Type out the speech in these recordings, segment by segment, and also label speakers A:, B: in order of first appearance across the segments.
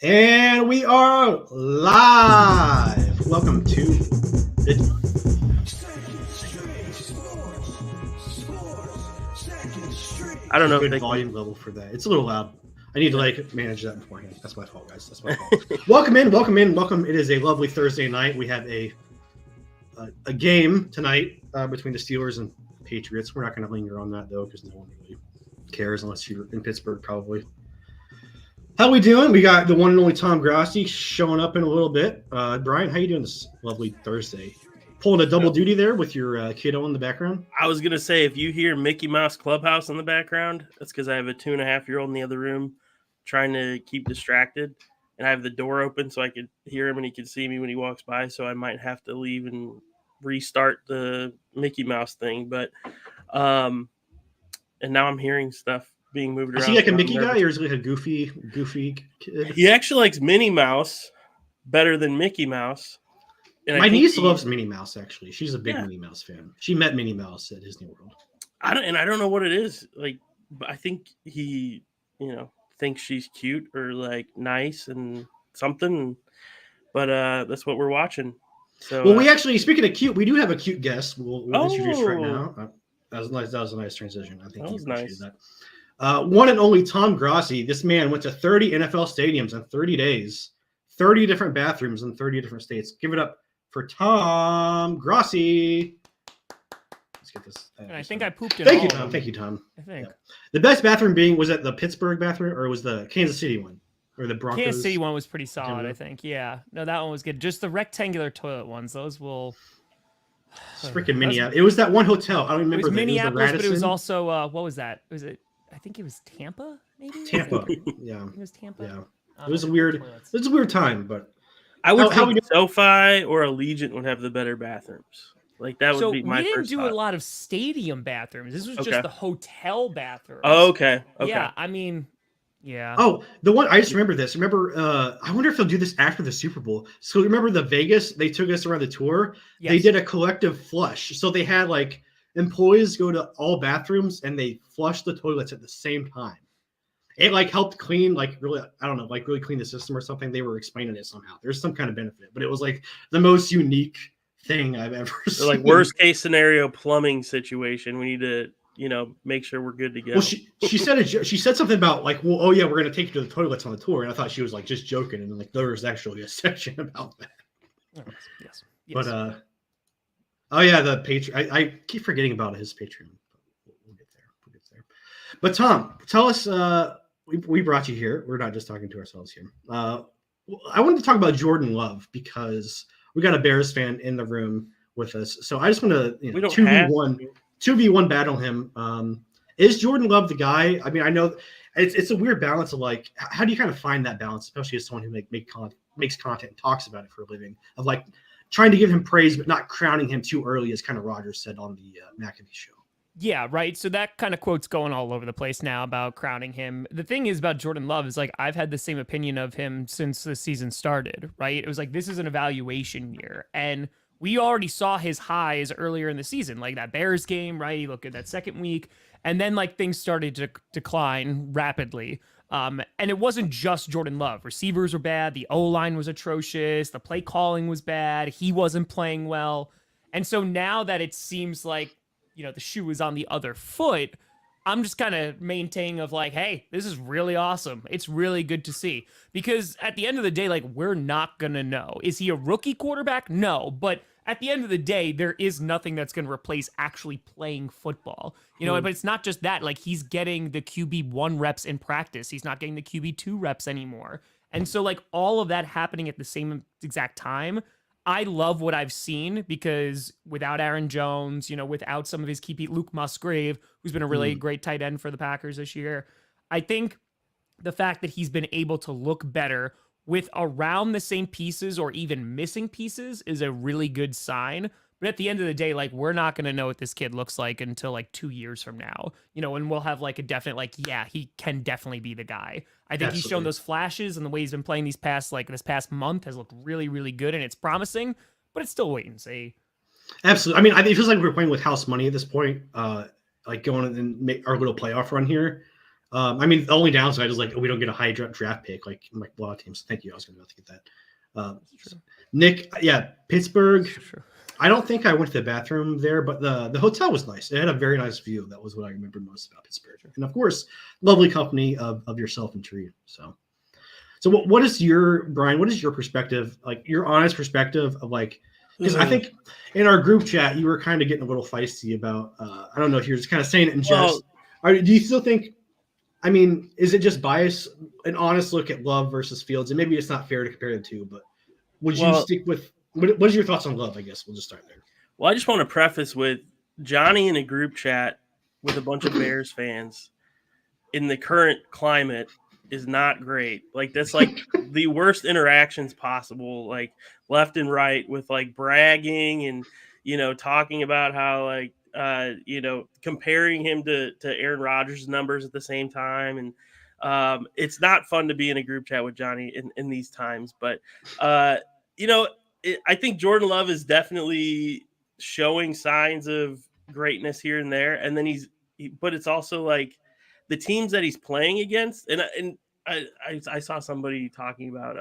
A: And we are live. Welcome to
B: I don't know if
A: good
B: they
A: volume level for that. It's a little loud. I need to manage that beforehand. That's my fault, guys. That's my fault. Welcome in. It is a lovely Thursday night. We have a game tonight between the Steelers and Patriots. We're not going to linger on that though, because no one really cares unless you're in Pittsburgh, probably. How we doing? We got the one and only Tom Grossi showing up in a little bit. Bryan, how you doing this lovely Thursday? Pulling a double duty there with your kiddo in the background?
B: I was going to say, if you hear Mickey Mouse Clubhouse in the background, that's because I have a 2.5-year-old in the other room trying to keep distracted. And I have the door open so I could hear him and he can see me when he walks by. So I might have to leave and restart the Mickey Mouse thing. But, and now I'm hearing stuff being moved around.
A: Is he like a Mickey guy or is he like a goofy kid?
B: He actually likes Minnie Mouse better than Mickey Mouse.
A: And my niece loves Minnie Mouse, actually. She's a big Minnie Mouse fan. She met Minnie Mouse at Disney World.
B: I don't know what it is. Like, I think he, thinks she's cute or like nice and something. But that's what we're watching. So
A: well, we actually, speaking of cute, we do have a cute guest. We'll introduce right now. That was nice. That was a nice transition. I think
B: that was nice.
A: That. One and only Tom Grossi. This man went to 30 NFL stadiums in 30 days, 30 different bathrooms in 30 different states. Give it up for Tom Grossi. Let's get this.
C: I think I pooped in
A: Thank you, Tom. Thank you, Tom.
C: I think.
A: Yeah. The best bathroom was it the Pittsburgh bathroom or was the Kansas City one? Or the Broncos?
C: Kansas City one was pretty solid, I think. Yeah. No, that one was good. Just the rectangular toilet ones. Those will...
A: It's freaking Minneapolis. It was that one hotel. I don't remember.
C: It was Minneapolis, but it was also... what was that? Was it... I think it was Tampa, maybe?
A: Tampa, yeah.
C: It was Tampa?
A: Yeah. It was a weird time, but...
B: I would think SoFi or Allegiant would have the better bathrooms. Like, that would be my first
C: we didn't do
B: thought.
C: a lot of stadium bathrooms. This was just the hotel bathrooms.
B: Oh, okay.
C: Yeah, I mean... Yeah.
A: Oh, the one I just remember this. Remember, I wonder if they'll do this after the Super Bowl. So remember the Vegas? They took us around the tour. Yes. They did a collective flush. So they had like employees go to all bathrooms and they flushed the toilets at the same time. It like helped clean, like really, I don't know, like really clean the system or something. They were explaining it somehow. There's some kind of benefit, but it was like the most unique thing I've ever seen.
B: Like worst case scenario plumbing situation. We need to. Make sure we're good to go.
A: Well, she said something about like, well, oh yeah, we're gonna take you to the toilets on the tour, and I thought she was like just joking, and like there was actually a section about that.
C: Yes.
A: But oh yeah, the Patreon. I keep forgetting about his Patreon. We'll get there. But Tom, tell us. We brought you here. We're not just talking to ourselves here. I wanted to talk about Jordan Love because we got a Bears fan in the room with us. So I just want to 2v1 battle him. Is Jordan Love the guy? I mean, I know it's a weird balance of like, how do you kind of find that balance, especially as someone who makes content and talks about it for a living, of like trying to give him praise but not crowning him too early, as kind of Rogers said on the McAfee show.
C: Yeah, right. So that kind of quote's going all over the place now about crowning him. The thing is about Jordan Love is like I've had the same opinion of him since the season started, right? It was like this is an evaluation year, and we already saw his highs earlier in the season, like that Bears game, right? You look at that second week, and then like things started to decline rapidly. And it wasn't just Jordan Love. Receivers were bad. The O-line was atrocious. The play calling was bad. He wasn't playing well. And so now that it seems like, the shoe is on the other foot, I'm just kind of maintaining of like, hey, this is really awesome. It's really good to see. Because at the end of the day, like, we're not going to know. Is he a rookie quarterback? No. But at the end of the day, there is nothing that's going to replace actually playing football. But it's not just that. Like, he's getting the QB1 reps in practice. He's not getting the QB2 reps anymore. And so, like, all of that happening at the same exact time, I love what I've seen because without Aaron Jones, without some of his key people, Luke Musgrave, who's been a really great tight end for the Packers this year, I think the fact that he's been able to look better with around the same pieces or even missing pieces is a really good sign. But at the end of the day, like, we're not going to know what this kid looks like until like 2 years from now, and we'll have like a definite, like, yeah, he can definitely be the guy. I think he's shown those flashes, and the way he's been playing this past month has looked really, really good, and it's promising, but it's still wait and see.
A: Absolutely. I mean, it feels like we're playing with house money at this point, like going and make our little playoff run here. I mean, the only downside is like we don't get a high draft pick like a lot of teams. Thank you. I was going to get that. Nick, yeah, Pittsburgh. I don't think I went to the bathroom there, but the hotel was nice. It had a very nice view. That was what I remember most about Pittsburgh, and of course, lovely company of yourself and Tree. So what is Bryan? What is your perspective? Like your honest perspective of like. Because I think in our group chat, you were kind of getting a little feisty about, I don't know if you're just kind of saying it in jest. Do you still think, I mean, is it just bias, an honest look at Love versus Fields? And maybe it's not fair to compare the two, but would you stick with, what is your thoughts on Love? I guess we'll just start there.
B: Well, I just want to preface with Johnny in a group chat with a bunch of Bears fans in the current climate is not great. Like that's like the worst interactions possible, like left and right with like bragging and, talking about how like, comparing him to Aaron Rodgers' numbers at the same time. And it's not fun to be in a group chat with Johnny in these times. But, I think Jordan Love is definitely showing signs of greatness here and there. And then but it's also like, the teams that he's playing against, and I saw somebody talking about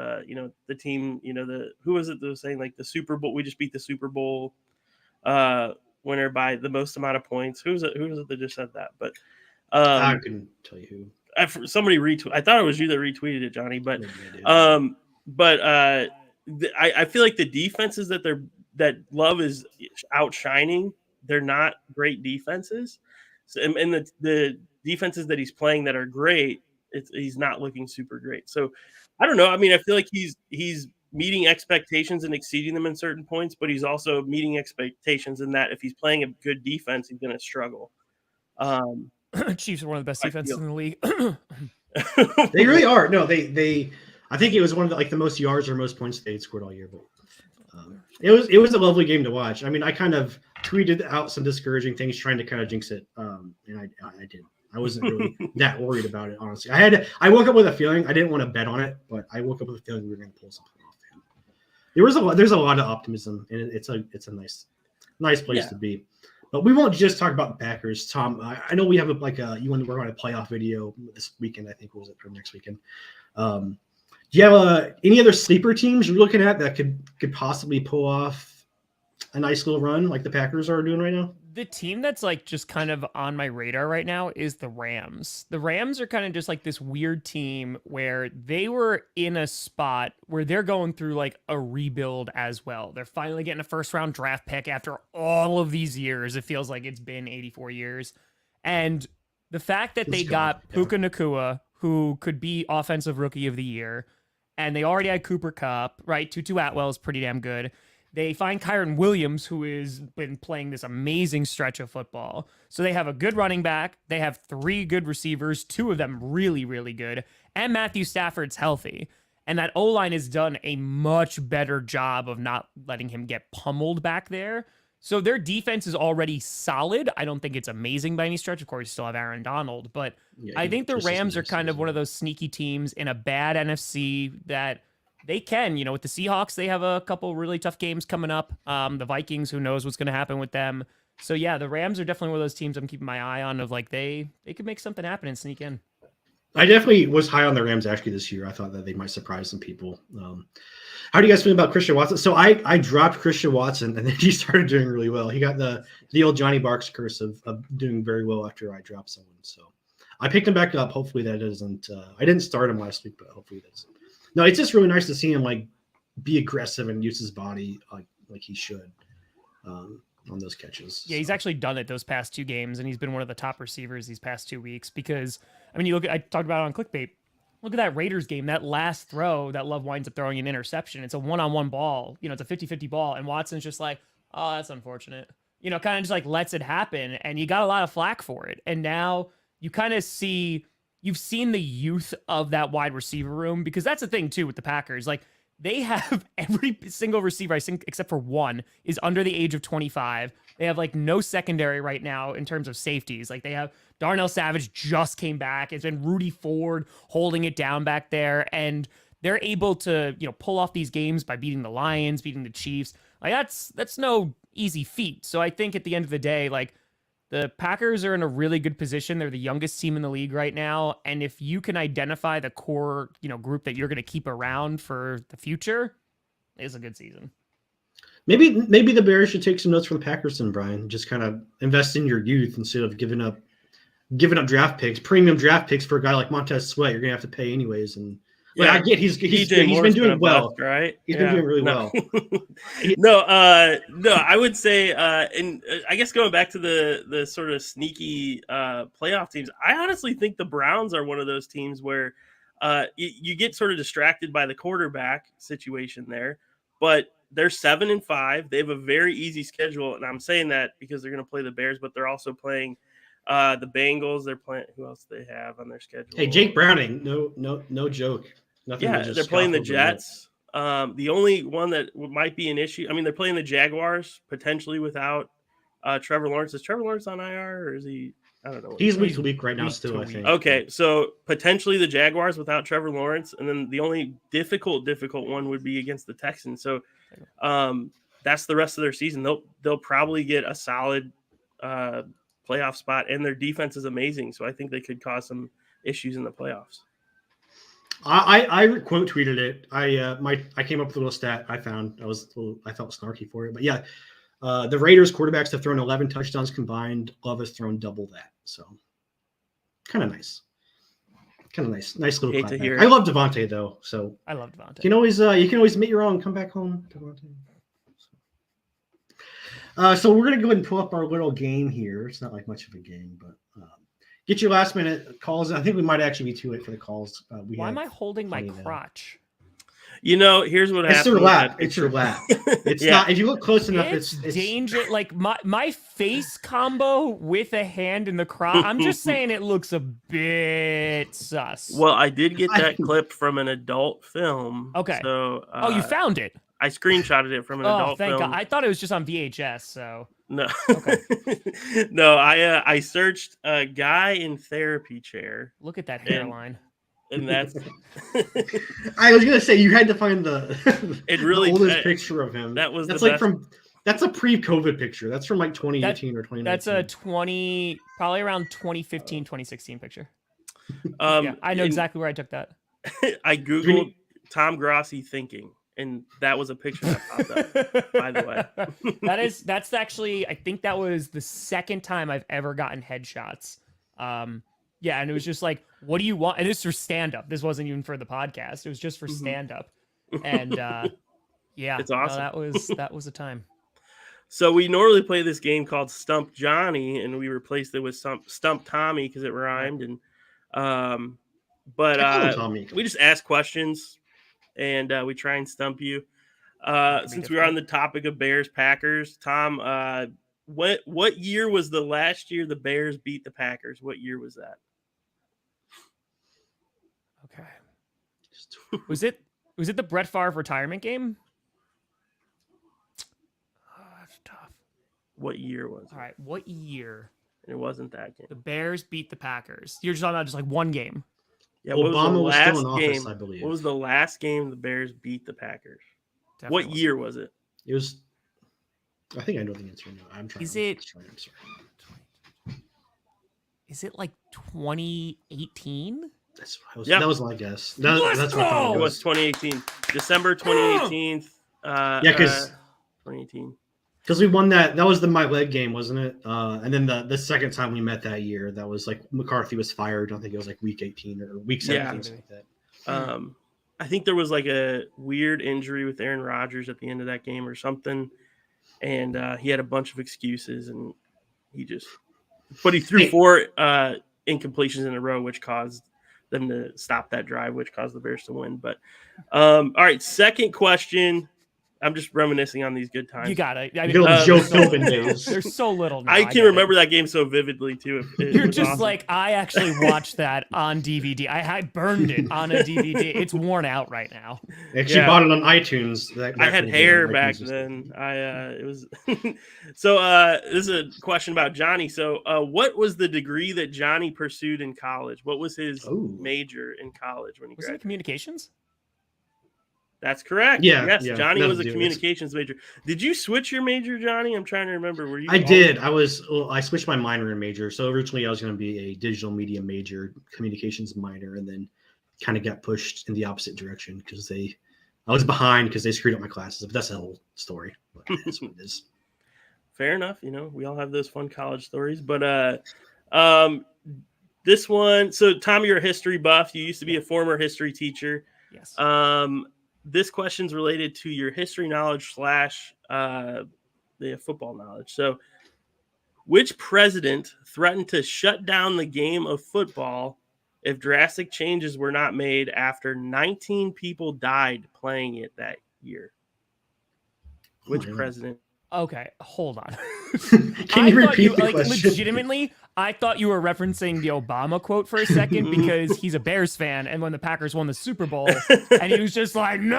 B: the team, who was it that was saying like the Super Bowl, we just beat the Super Bowl winner by the most amount of points. Who was it that just said that? But
A: I couldn't tell you
B: who. Somebody retweeted. I thought it was you that retweeted it, Johnny. But I feel like the defenses that Love is outshining, they're not great defenses. So, and the defenses that he's playing that are great, he's not looking super great. So I don't know. I mean, I feel like he's meeting expectations and exceeding them in certain points, but he's also meeting expectations in that if he's playing a good defense, he's going to struggle.
C: Chiefs are one of the best defenses in the league.
A: They really are. No, they. I think it was one of the most yards or most points they scored all year. But it was a lovely game to watch. I mean, I kind of tweeted out some discouraging things, trying to kind of jinx it, and I did. I wasn't really that worried about it, honestly. I woke up with a feeling. I didn't want to bet on it, but I woke up with a feeling we were going to pull something off. There's a lot of optimism, and it's a nice place to be. But we won't just talk about the Packers, Tom. I know we have you want to work on a playoff video this weekend. I think was it for next weekend. Do you have any other sleeper teams you're looking at that could possibly pull off a nice little run like the Packers are doing right now?
C: The team that's just kind of on my radar right now is the Rams. The Rams are kind of just this weird team where they were in a spot where they're going through a rebuild as well. They're finally getting a first round draft pick after all of these years. It feels like it's been 84 years. And the fact that they got Puka Nacua, who could be offensive rookie of the year, and they already had Cooper Kupp, right? Tutu Atwell is pretty damn good. They find Kyron Williams, who has been playing this amazing stretch of football. So they have a good running back. They have 3 good receivers, 2 of them really, really good. And Matthew Stafford's healthy. And that O-line has done a much better job of not letting him get pummeled back there. So their defense is already solid. I don't think it's amazing by any stretch. Of course, you still have Aaron Donald. But I think the Rams are kind of one of those sneaky teams in a bad NFC that they can, with the Seahawks, they have a couple really tough games coming up. The Vikings, who knows what's going to happen with them. So yeah, the Rams are definitely one of those teams I'm keeping my eye on of they could make something happen and sneak in.
A: I definitely was high on the Rams actually this year. I thought that they might surprise some people. How do you guys feel about Christian Watson? So I dropped Christian Watson and then he started doing really well. He got the old Johnny Barks curse of doing very well after I dropped someone. So I picked him back up. Hopefully that isn't, I didn't start him last week, but hopefully that isn't. No, it's just really nice to see him be aggressive and use his body like he should on those catches.
C: Yeah, he's actually done it those past 2 games, and he's been one of the top receivers these past 2 weeks because, I mean, I talked about it on Clickbait. Look at that Raiders game, that last throw that Love winds up throwing an interception. It's a one-on-one ball. It's a 50-50 ball, and Watson's just oh, that's unfortunate. Kind of just lets it happen, and you got a lot of flack for it. And now you kind of see... You've seen the youth of that wide receiver room because that's the thing too with the Packers. They have every single receiver, I think, except for one, is under the age of 25. They have no secondary right now in terms of safeties. They have Darnell Savage just came back. It's been Rudy Ford holding it down back there, and they're able to pull off these games by beating the Lions, beating the Chiefs. That's no easy feat. So I think at the end of the day, The Packers are in a really good position. They're the youngest team in the league right now. And if you can identify the core, group that you're going to keep around for the future, it's a good season.
A: Maybe the Bears should take some notes from the Packers and Bryan. Just kind of invest in your youth instead of giving up draft picks, premium draft picks for a guy like Montez Sweat. You're gonna have to pay anyways. And I get he's been doing well,
B: bust, right?
A: He's been doing really well.
B: No, I would say, and I guess going back to the sort of sneaky playoff teams, I honestly think the Browns are one of those teams where you get sort of distracted by the quarterback situation there, but they're 7-5. They have a very easy schedule, and I'm saying that because they're going to play the Bears, but they're also playing the Bengals. They're playing. Who else do they have on their schedule?
A: Hey, Jake Browning, no joke. Nothing.
B: Yeah, they're playing the Jets. The only one that might be an issue. I mean, they're playing the Jaguars potentially without Trevor Lawrence. Is Trevor Lawrence on IR or is he? I don't know.
A: He's week to week right now still, I think.
B: Okay, so potentially the Jaguars without Trevor Lawrence, and then the only difficult one would be against the Texans. So that's the rest of their season. They'll probably get a solid playoff spot, and their defense is amazing. So I think they could cause some issues in the playoffs.
A: I quote tweeted it. I came up with a little stat I found. I felt snarky for it, but yeah. The Raiders quarterbacks have thrown 11 touchdowns combined. Love has thrown double that. So kind of nice. Nice little clap. I love Devontae though. So
C: I love Devontae.
A: You can always admit you're wrong. Come back home, Devontae. So we're gonna go ahead and pull up our little game here. It's not like much of a game, but get your last minute calls. I think we might actually be too late for the calls.
C: Why am I holding my crotch?
B: Here's what happens.
A: It's your lap. It's not. If you look close enough, it's
C: danger. Like my face combo with a hand in the crotch. I'm just saying it looks a bit sus.
B: Well, I did get that clip from an adult film.
C: Okay.
B: So
C: you found it.
B: I screenshotted it from an adult film.
C: God. I thought it was just on VHS. So
B: no.
C: Okay.
B: No, I searched a guy in therapy chair.
C: Look at that hairline.
B: And that's
A: I was gonna say you had to find the oldest picture of him. That's a pre-COVID picture. That's from like 2018 or 2019.
C: That's a probably around 2015, 2016 picture. I know exactly where I took that.
B: I googled Tom Grossi thinking, and that was a picture that popped up. By the way,
C: that's actually I think that was the second time I've ever gotten headshots. Yeah, and it was just like, what do you want? And this is for stand-up. This wasn't even for the podcast. It was just for stand-up. And yeah,
B: it's awesome.
C: That was a time.
B: So we normally play this game called Stump Johnny, and we replaced it with Stump Tommy because it rhymed. And we just ask questions, and we try and stump you. Since we were on the topic of Bears Packers, Tom, what year was the last year the Bears beat the Packers? What year was that?
C: Okay. Was it the Brett Favre retirement game? Oh, that's tough.
B: What year was it?
C: All right, what year?
B: It wasn't that game.
C: The Bears beat the Packers. You're just talking about just like one game.
B: Yeah,
A: Obama was still in office, I believe.
B: What was the last game the Bears beat the Packers? Definitely what year was it?
A: It was. I think I know the answer now. I'm trying.
C: I'm sorry. Is it like 2018?
A: That was my guess. That's what
B: it was 2018. December 2018.
A: Because
B: 2018.
A: Because we won that. That was the my leg game, wasn't it? And then the second time we met that year, that was like McCarthy was fired. I don't think it was like week 18 or week 17, something like that.
B: I think there was like a weird injury with Aaron Rodgers at the end of that game or something. And he had a bunch of excuses, and he threw 4 incompletions in a row, which caused them to stop that drive, which caused the Bears to win. But all right, second question. I'm just reminiscing on these good times.
C: You got it.
A: Joe Philbin days.
C: There's so little now.
B: I can remember that game so vividly too.
C: You're just awesome. Like, I actually watched that on DVD. I burned it on a DVD. It's worn out right now.
A: Actually bought it on iTunes.
B: I had hair back then. It was so. This is a question about Johnny. So, what was the degree that Johnny pursued in college? What was his major in college when he graduated?
C: Was it communications?
B: That's correct.
A: Yeah,
B: Yes,
A: yeah,
B: Johnny
A: nothing
B: was
A: to
B: a
A: do.
B: communications major. Did you switch your major, Johnny? I'm trying to remember. Were you?
A: I did. I switched my minor and major. So originally I was going to be a digital media major, communications minor, and then kind of got pushed in the opposite direction because I was behind because they screwed up my classes. But that's a whole story. But that's what it is.
B: Fair enough. We all have those fun college stories, but this one. So Tommy, you're a history buff. You used to be a former history teacher.
C: Yes.
B: This question's related to your history knowledge / the football knowledge. So, which president threatened to shut down the game of football if drastic changes were not made after 19 people died playing it that year? Which president?
C: Okay, hold on.
A: Can you repeat the question?
C: Legitimately, I thought you were referencing the Obama quote for a second because he's a Bears fan, and when the Packers won the Super Bowl, and he was just like, "No!"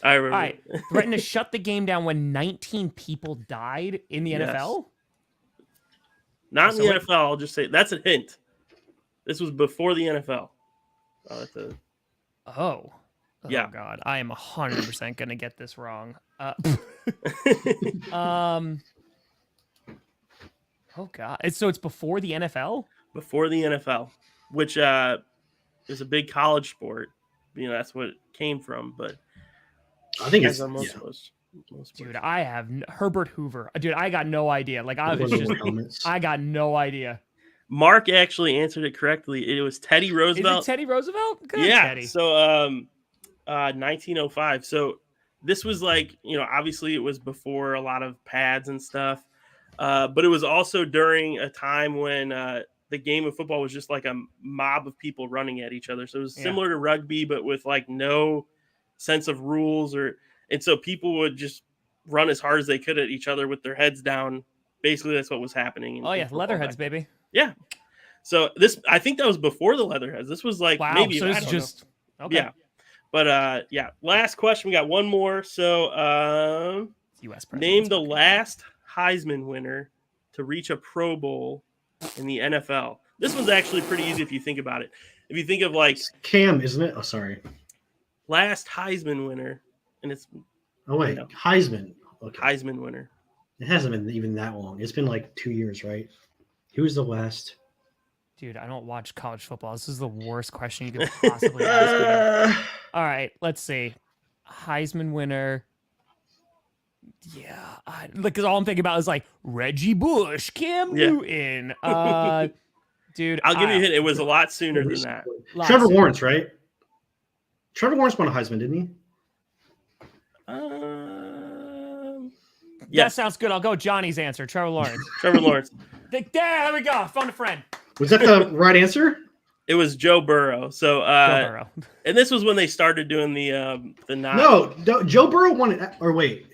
B: I remember.
C: All right, threatened to shut the game down when 19 people died in the NFL.
B: Not in the NFL. I'll just say that's a hint. This was before the NFL.
C: Oh,
B: yeah.
C: God, I am 100% gonna get this wrong. Oh God! So it's before the NFL.
B: Before the NFL, which is a big college sport. That's what it came from. But
A: I think it's
B: most
C: dude. I have Herbert Hoover. Dude, I got no idea. Like I was just, I got no idea.
B: Mark actually answered it correctly. It was Teddy Roosevelt.
C: Is it Teddy Roosevelt? Good,
B: yeah.
C: Teddy.
B: So 1905. So this was like, obviously it was before a lot of pads and stuff. But it was also during a time when the game of football was just like a mob of people running at each other. So it was similar to rugby, but with like no sense of rules and so people would just run as hard as they could at each other with their heads down. Basically, that's what was happening.
C: Leatherheads, baby.
B: Yeah. So I think that was before the Leatherheads. This was like maybe
C: so it's just
B: okay. Yeah. But last question. We got one more. So
C: U.S.
B: name the last Heisman winner to reach a Pro Bowl in the NFL. This one's actually pretty easy if you think about it. If you think of like
A: Cam, isn't it? Oh, sorry.
B: Last Heisman winner, and it's
A: Heisman. Okay.
B: Heisman winner.
A: It hasn't been even that long. It's been like 2 years, right? Who's the last?
C: Dude, I don't watch college football. This is the worst question you could possibly ask me. All right, let's see. Heisman winner. Yeah, because all I'm thinking about is like Reggie Bush, Cam Newton. Dude,
B: I'll give you a hint. It was a lot sooner than that.
A: Trevor Lawrence, right? Trevor Lawrence won a Heisman, didn't he?
C: That sounds good. I'll go Johnny's answer. Trevor Lawrence.
B: Trevor Lawrence.
C: There we go. Found a friend.
A: Was that the right answer?
B: It was Joe Burrow. So,
C: Joe Burrow.
B: And this was when they started doing the
A: No, Joe Burrow won it. Or wait.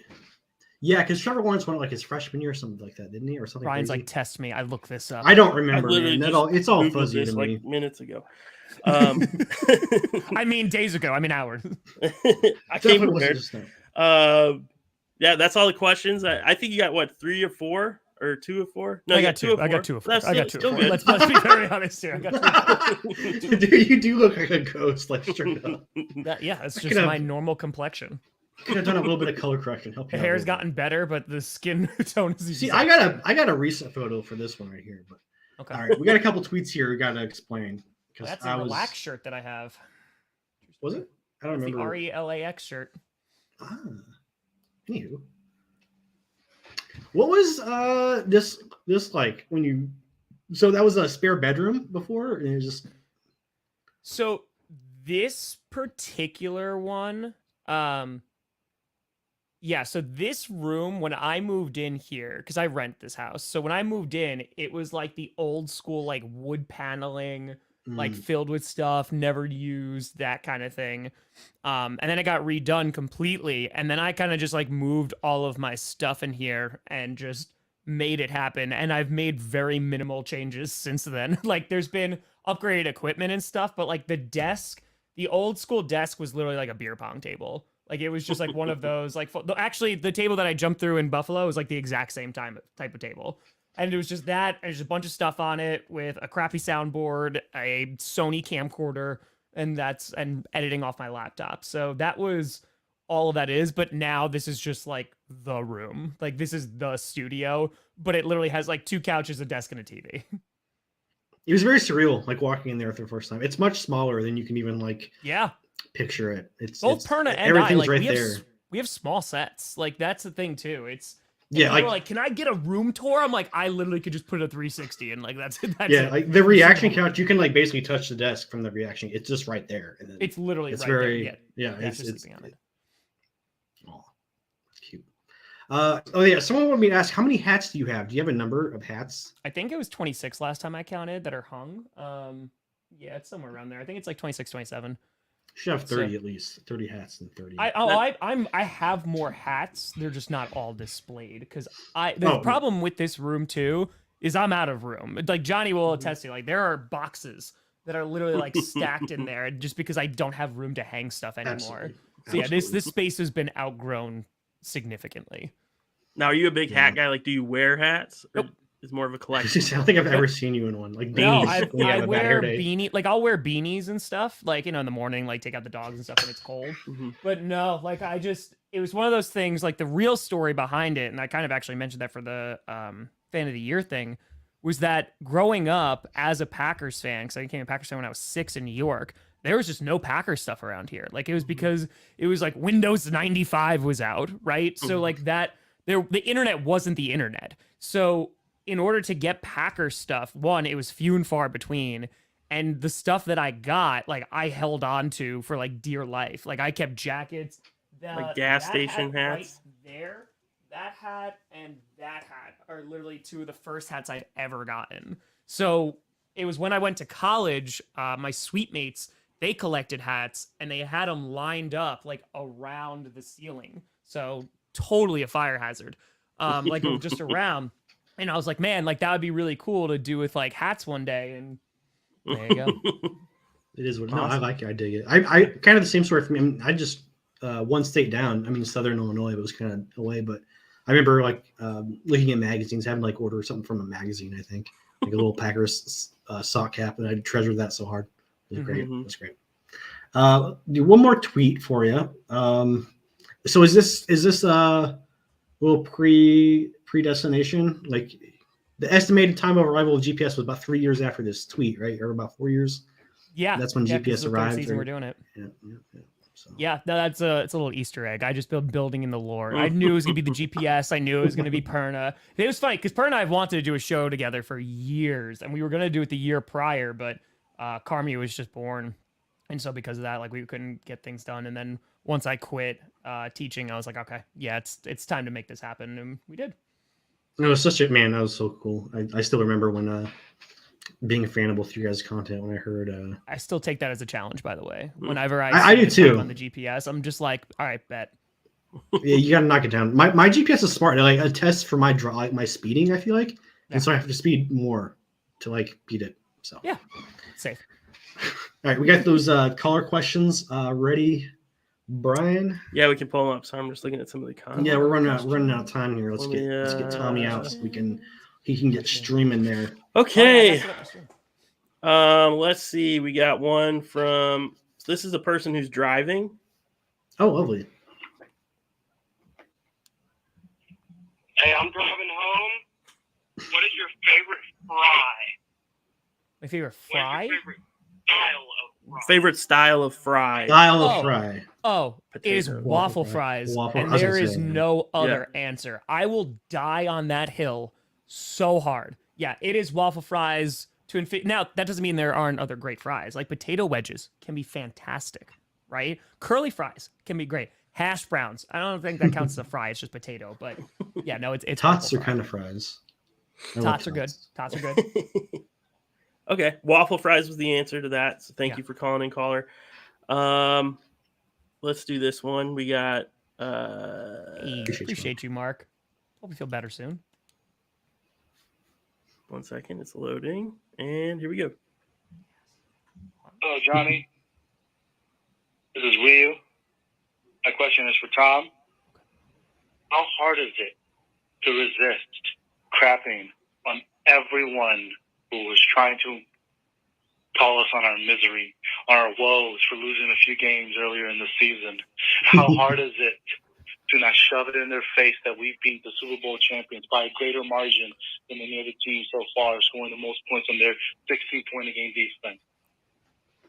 A: Yeah, because Trevor Lawrence won it like his freshman year or something like that, didn't he? Or something.
C: Brian's
A: crazy?
C: like, test me. I looked this up.
A: I don't remember. It's all
B: Googled
A: fuzzy
B: this
A: to me.
B: like minutes ago.
C: I mean, days ago. I mean, hours.
B: I came prepared. Yeah, that's all the questions. I think you got what, 3 or 4 or 2 or 4? No,
C: I got 2. I got 2 of 4. I got 2. Let's be very honest here. I got 2.
A: Dude, you do look like a ghost, like straight up.
C: It's just my normal complexion.
A: Could have done a little bit of color correction. Help you.
C: The hair's gotten better, but the skin tone is.
A: See, I got a recent photo for this one right here. But
C: okay,
A: all right, we got a couple tweets here. We got to explain.
C: That's a relax shirt that I have.
A: Was it? I don't remember.
C: The RELAX shirt.
A: Anywho, what was this like when you? So that was a spare bedroom before, and it was just.
C: So this particular one, yeah, so this room, when I moved in here, because I rent this house, so when I moved in, it was like the old school, like wood paneling, like filled with stuff, never used, that kind of thing. And then it got redone completely, and then I kind of just like moved all of my stuff in here and just made it happen. And I've made very minimal changes since then. Like there's been upgraded equipment and stuff, but like the old school desk was literally like a beer pong table. Like it was just like one of those, like actually the table that I jumped through in Buffalo was like the exact same type of table. And it was just that, and there's a bunch of stuff on it with a crappy soundboard, a Sony camcorder, and editing off my laptop. So that was all of that is, but now this is just like the room. Like this is the studio, but it literally has like 2 couches, a desk, and a TV.
A: It was very surreal, like walking in there for the first time. It's much smaller than you can even like
C: Yeah.
A: picture it. It's
C: Both
A: it's
C: Perna and I,
A: everything's
C: like
A: right
C: we have
A: there.
C: we have small sets. Like that's the thing too. It's and
A: Yeah,
C: people are
A: like
C: like, can I get a room tour? I'm like, I literally could just put a 360 and like that's it. That's
A: yeah,
C: it.
A: like the reaction couch, you can like basically touch the desk from the reaction. It's just right there. And then
C: It's literally
A: it's
C: right
A: very
C: there.
A: yeah,
C: Yeah,
A: it's
C: just sleeping on it.
A: Oh, it's cute. Oh yeah, someone wanted me to ask, how many hats do you have? Do you have a number of hats?
C: I think it was 26 last time I counted that are hung. Yeah, it's somewhere around there. I think it's like 26, 27.
A: You should have 30
C: So-
A: at least. 30 hats and 30.
C: I have more hats. They're just not all displayed because the problem with this room too is I'm out of room. Like Johnny will attest to, like there are boxes that are literally like stacked in there just because I don't have room to hang stuff anymore.
A: Absolutely.
C: So yeah,
A: Absolutely.
C: this space has been outgrown significantly.
B: Now, are you a big
A: Yeah.
B: hat guy? Like, do you wear hats? Or
C: Nope.
B: is more of a
A: I
B: collection?
A: don't think I've ever seen you in one. Like
C: No,
A: beanies. when you
C: I
A: have a bad hair
C: wear
A: day.
C: beanie. Like I'll wear beanies and stuff. Like in the morning, like take out the dogs and stuff when it's cold.
B: Mhm.
C: But no, like it was one of those things. Like the real story behind it, and I kind of actually mentioned that for the fan of the year thing, was that growing up as a Packers fan, because I became a Packers fan when I was 6 in New York. There was just no Packers stuff around here. Like it was because it was like Windows 95 was out, right? So like that the internet wasn't the internet. So in order to get Packers stuff, one, it was few and far between. And the stuff that I got, like I held on to for like dear life. Like I kept jackets,
B: Like gas
C: that
B: station
C: hat
B: hats?
C: right there, that hat and that hat are literally 2 of the first hats I'd ever gotten. So it was when I went to college, my suite mates, they collected hats and they had them lined up like around the ceiling. So totally a fire hazard. Like just around. And I was like, man, like that would be really cool to do with like hats one day. And there you go.
A: It is what. No, I like it. I dig it. I kind of the same story for me. I mean, I just one state down. I mean, Southern Illinois, but it was kind of away. But I remember like looking at magazines, having to like order something from a magazine. I think like a little Packers sock cap, and I treasured that so hard. It was great. It was great. Do one more tweet for you. So is this a little predestination? Like the estimated time of arrival of GPS was about 3 years after this tweet, right? Or about 4 years.
C: Yeah.
A: That's when
C: 'cause
A: GPS
C: it's the third
A: arrived.
C: season
A: or-
C: we're doing it.
A: Yeah. So.
C: Yeah, no, it's a little Easter egg. I just been building in the lore. I knew it was gonna be the GPS. I knew it was gonna be Perna. It was funny because Perna and I have wanted to do a show together for years, and we were gonna do it the year prior, but Carmi was just born, and so because of that, like we couldn't get things done. And then once I quit teaching, I was like, okay, yeah, it's time to make this happen, and we did.
A: It was such a man. That was so cool. I still remember when being a fan of both your guys' content when I heard.
C: I still take that as a challenge, by the way. Whenever
A: I do
C: see a time
A: too.
C: on the GPS, I'm just like, all right, bet.
A: Yeah, you got to knock it down. My GPS is smart. It, like a test for my draw, like my speeding. I feel like, and so I have to speed more to like beat it. So
C: Yeah, safe.
A: All right, we got those caller questions ready, Brian.
B: Yeah, we can pull them up. So I'm just looking at some of the comments.
A: Yeah, we're running out of time here. Let's get Tommy out so he can get streaming there.
B: Okay. Let's see. We got one from. This is a person who's driving.
A: Oh, lovely.
D: Hey, I'm driving home. What is your favorite fry?
C: My favorite
D: What is
C: fry?
D: your favorite style of fry?
B: Favorite style of fry.
A: Style of
C: Oh.
A: fry.
C: Oh, it is
B: Potato.
C: waffle
A: Waffle
C: fries,
A: fry. Waffle-
C: and
A: I was gonna
C: there is
A: say,
C: no other answer. I will die on that hill so hard. Yeah, it is waffle fries to now. That doesn't mean there aren't other great fries. Like potato wedges can be fantastic, right? Curly fries can be great. Hash browns. I don't think that counts as a fry. It's just potato. But yeah, no, it's
A: Tots
C: waffle
A: are
C: fry.
A: kind of fries. I love
C: Tots are good. Tots are good.
B: Okay, waffle fries was the answer to that. So thank
C: Yeah.
B: you for calling in, caller. Let's do this one. We got.
C: Hey, appreciate you, Mark. Hope you feel better soon.
B: 1 second, it's loading, and here we go.
D: Hello, Johnny. This is Will. My question is for Tom. How hard is it to resist crapping on everyone who was trying to call us on our misery, on our woes for losing a few games earlier in the season? How hard is it to not shove it in their face that we beat the Super Bowl champions by a greater margin than any other team so far, scoring the most points on their 16-point-a-game defense?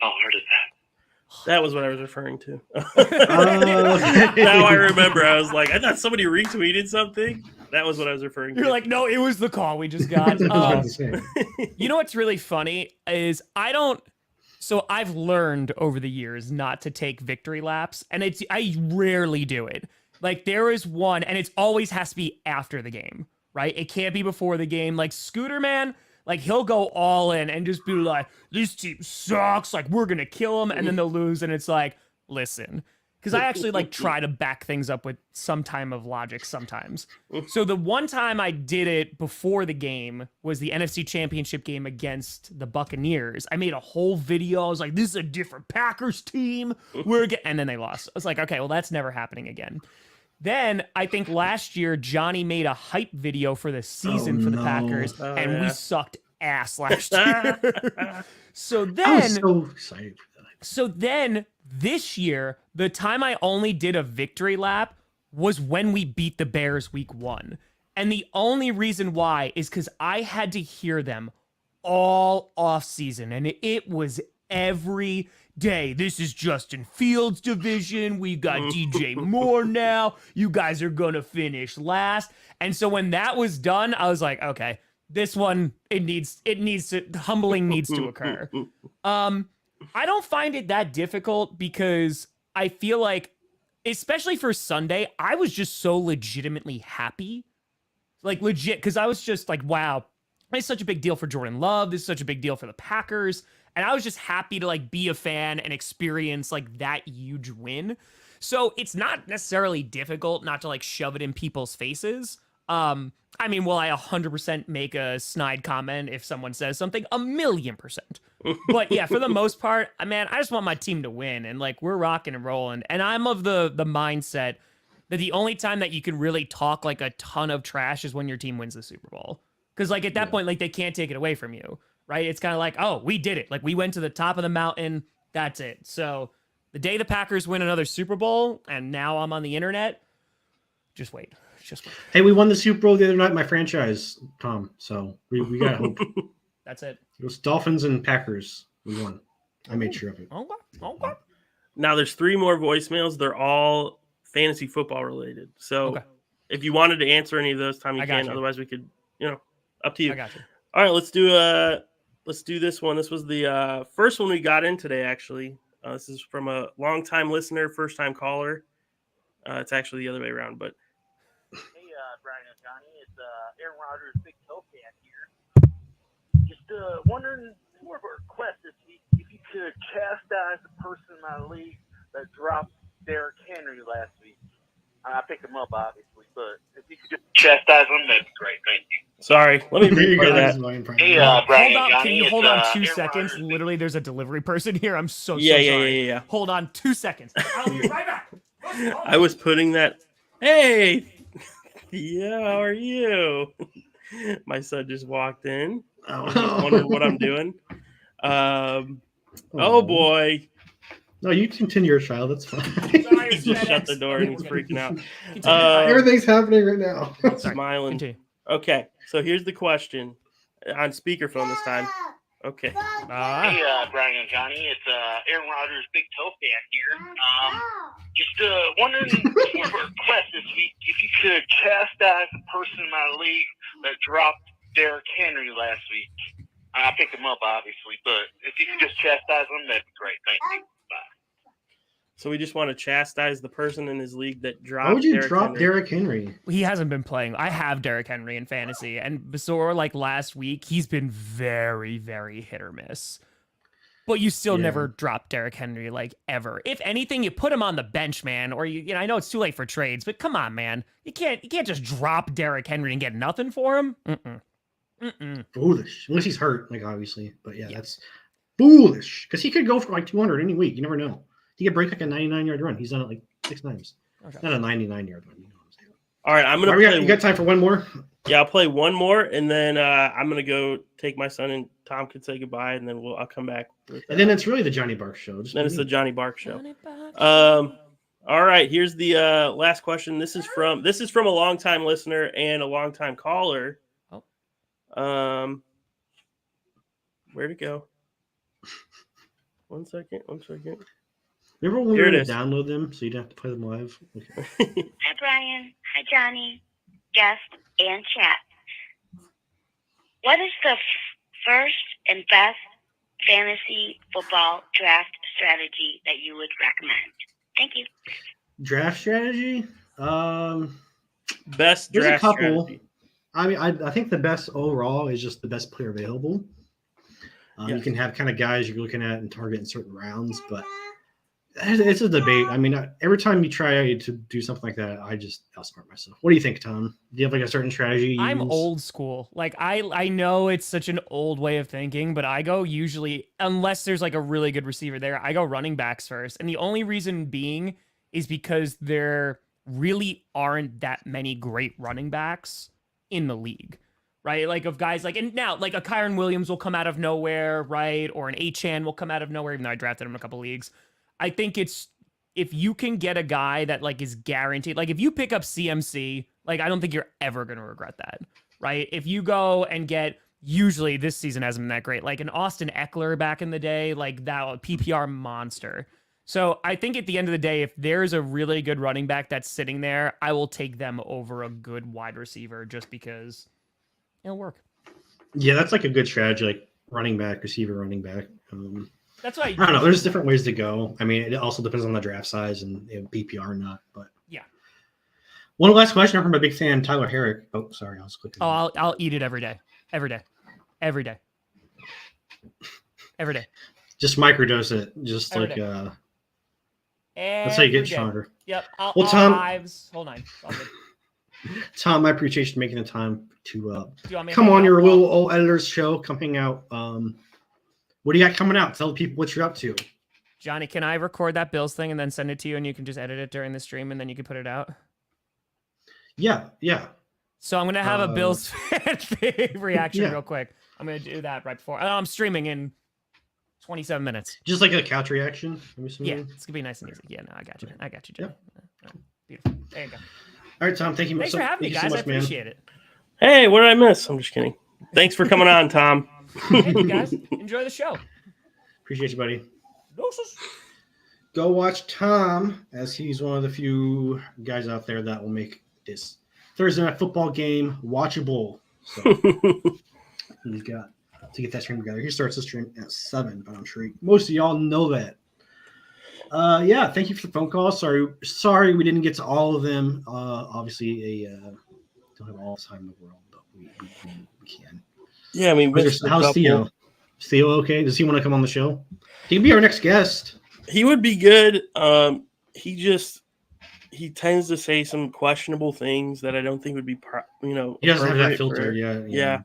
D: How hard is that?
B: That was what I was referring to. Now I remember. I was like, I thought somebody retweeted something. That was what I was referring to.
C: You're like, no, it was the call we just got. You know what's really funny is so I've learned over the years not to take victory laps, and I rarely do it. Like there is one, and it always has to be after the game, right? It can't be before the game. Like Scooter Man, like he'll go all in and just be like, this team sucks, like we're gonna kill them, and then they'll lose, and it's like, listen. Because I actually like try to back things up with some time of logic sometimes. So the one time I did it before the game was the NFC Championship game against the Buccaneers. I made a whole video. I was like, this is a different Packers team. And then they lost. I was like, okay, well, that's never happening again. Then I think last year, Johnny made a hype video for the season for the Packers, and we sucked ass last year. So then
A: I was so excited for that.
C: So then this year, the time I only did a victory lap was when we beat the Bears week 1. And the only reason why is because I had to hear them all off season. And it was every day. This is Justin Fields' division. We got DJ Moore now. You guys are going to finish last. And so when that was done, I was like, okay, this one, humbling needs to occur. I don't find it that difficult because I feel like, especially for Sunday, I was just so legitimately happy. Like legit, because I was just like, wow, it's such a big deal for Jordan Love. This is such a big deal for the Packers. And I was just happy to like be a fan and experience like that huge win. So it's not necessarily difficult not to like shove it in people's faces. I mean, will I 100% make a snide comment if someone says something? 1,000,000%. But yeah, for the most part, man, I just want my team to win, and like we're rocking and rolling. And I'm of the mindset that the only time that you can really talk like a ton of trash is when your team wins the Super Bowl. Because like at that point, like they can't take it away from you, right? It's kind of like, oh, we did it. Like we went to the top of the mountain. That's it. So the day the Packers win another Super Bowl, and now I'm on the internet, just wait.
A: Hey, we won the Super Bowl the other night, my franchise, Tom. So we got hope.
C: That's it.
A: It was Dolphins and Packers. We won. I made sure of it.
C: Okay.
B: Now there's 3 more voicemails. They're all fantasy football related. So if you wanted to answer any of those, Tom, you can. Otherwise, we could, up to you.
C: I got you.
B: All right, let's do this one. This was the first one we got in today, actually. This is from a longtime listener, first-time caller. It's actually the other way around, but.
E: Hey, Bryan and Johnny, it's Aaron Rodgers' big toe fan here. Just wondering, more of a request this week, if you could chastise the person in my league that dropped Derrick Henry last week. I picked him up, obviously, but if you could just chastise him, that'd be great. Thank you.
B: Sorry, let me replay that.
E: Hey, Bryan and Johnny,
C: can you hold on 2
E: Aaron
C: seconds?
E: Rodgers'
C: Literally, there's a delivery person here. I'm so sorry.
B: Yeah.
C: Hold on 2 seconds. I'll be right back.
B: I was putting that. Hey, yeah, how are you? My son just walked in. He's wondering what I'm doing. Oh boy.
A: No, you continue your child. That's fine.
B: He just shut the door and he's freaking out.
A: Everything's happening right now.
B: Smiling. Okay, so here's the question on speakerphone this time. Okay.
E: Hey, Bryan and Johnny, it's Aaron Rodgers' big toe fan here. Just wondering, more of a request this week, if you could chastise the person in my league that dropped Derrick Henry last week. I picked him up, obviously, but if you could just chastise him, that'd be great. Thank you. Bye.
B: So we just want to chastise the person in his league that dropped.
A: Why would you drop Derrick Henry?
C: He hasn't been playing. I have Derrick Henry in fantasy, and before like last week, he's been very, very hit or miss. But you still never drop Derrick Henry like ever. If anything, you put him on the bench, man. Or you know, I know it's too late for trades, but come on, man. You can't just drop Derrick Henry and get nothing for him.
A: Foolish. Unless he's hurt, like obviously. But yeah, that's foolish. Because he could go for like 200 any week. You never know. He could break like a 99-yard run. He's done it like 6 times. Okay. Not a 99-yard run. You know what I'm saying?
B: All right, I'm gonna.
A: You got time for one more?
B: Yeah, I'll play one more, and then I'm gonna go take my son, and Tom can say goodbye, and then I'll come back.
A: And then it's really the Johnny Bark show.
B: Then it's the Johnny Bark show. All All right, here's the last question. This is from a longtime listener and a longtime caller. Oh. Where'd it go? One second.
A: Remember when we
B: Here
A: were
B: it
A: going
B: is.
A: to download them so you didn't have to play them live? Okay.
F: Hi, Bryan. Hi, Johnny. Guest and chat. What is the first and best fantasy football draft strategy that you would recommend? Thank you.
A: Draft strategy?
B: Best
A: There's a
B: draft
A: couple.
B: strategy.
A: I mean, I think the best overall is just the best player available.
B: Yes.
A: You can have kind of guys you're looking at and target in certain rounds, but it's a debate. I mean, every time you try to do something like that, I just outsmart myself. What do you think, Tom? Do you have like a certain strategy you
C: I'm
A: use?
C: old school. Like I know it's such an old way of thinking, but I go usually, unless there's like a really good receiver there, I go running backs first. And the only reason being is because there really aren't that many great running backs in the league. Right? Like of guys like, and now like a Kyron Williams will come out of nowhere, right? Or an A-Chan will come out of nowhere, even though I drafted him in a couple leagues. I think it's, if you can get a guy that like is guaranteed, like if you pick up CMC, like I don't think you're ever going to regret that, right? If you go and get, usually this season hasn't been that great, like an Austin Eckler back in the day, like that PPR monster. So I think at the end of the day, if there's a really good running back that's sitting there, I will take them over a good wide receiver just because it'll work.
A: Yeah, that's like a good strategy, like running back, receiver, running back.
C: That's why
A: I don't know. There's different ways to go. I mean, it also depends on the draft size and PPR or not. But
C: yeah.
A: One last question from my big fan, Tyler Herrick. Oh, sorry, I was clicking.
C: Oh, I'll eat it every day.
A: Just microdose it. Just
C: Every
A: like
C: day.
A: that's how you get
C: Every day.
A: stronger.
C: Yep.
A: Well, Tom-
C: Hives. Whole nine. All good.
A: Tom, I appreciate you making the time to
C: Do you want me to
A: come
C: hang
A: on
C: out?
A: your little old editor's show. Come hang out. What do you got coming out? Tell the people what you're up to.
C: Johnny, can I record that Bills thing and then send it to you and you can just edit it during the stream and then you can put it out?
A: Yeah.
C: So I'm going to have a Bills fan reaction
A: Yeah.
C: real quick. I'm going to do that right before. I'm streaming in 27 minutes.
A: Just like a couch reaction. I'm assuming.
C: Yeah, it's going to be nice and easy. Yeah, no, I got you. I got you, Johnny. Beautiful. There you go.
A: All right, Tom. Thank you.
C: Thanks for having me,
A: thank you
C: guys.
A: so
C: I
A: much, man.
C: appreciate it.
B: Hey, what did I miss? I'm just kidding. Thanks for coming on, Tom.
C: Thank you, guys. Enjoy the show.
A: Appreciate you, buddy.
C: Doses.
A: Go watch Tom, as he's one of the few guys out there that will make this Thursday night football game watchable. So he's got to get that stream together. He starts the stream at 7, but I'm sure most of y'all know that. Yeah, thank you for the phone call. Sorry we didn't get to all of them. Obviously, don't have all the time in the world, but we can.
B: Yeah, I mean,
A: How's Theo? Is Theo okay? Does he want to come on the show? He can be our next guest.
B: He would be good. He tends to say some questionable things that I don't think would be,
A: He doesn't have that
B: appropriate
A: filter.
B: for-
A: Yeah.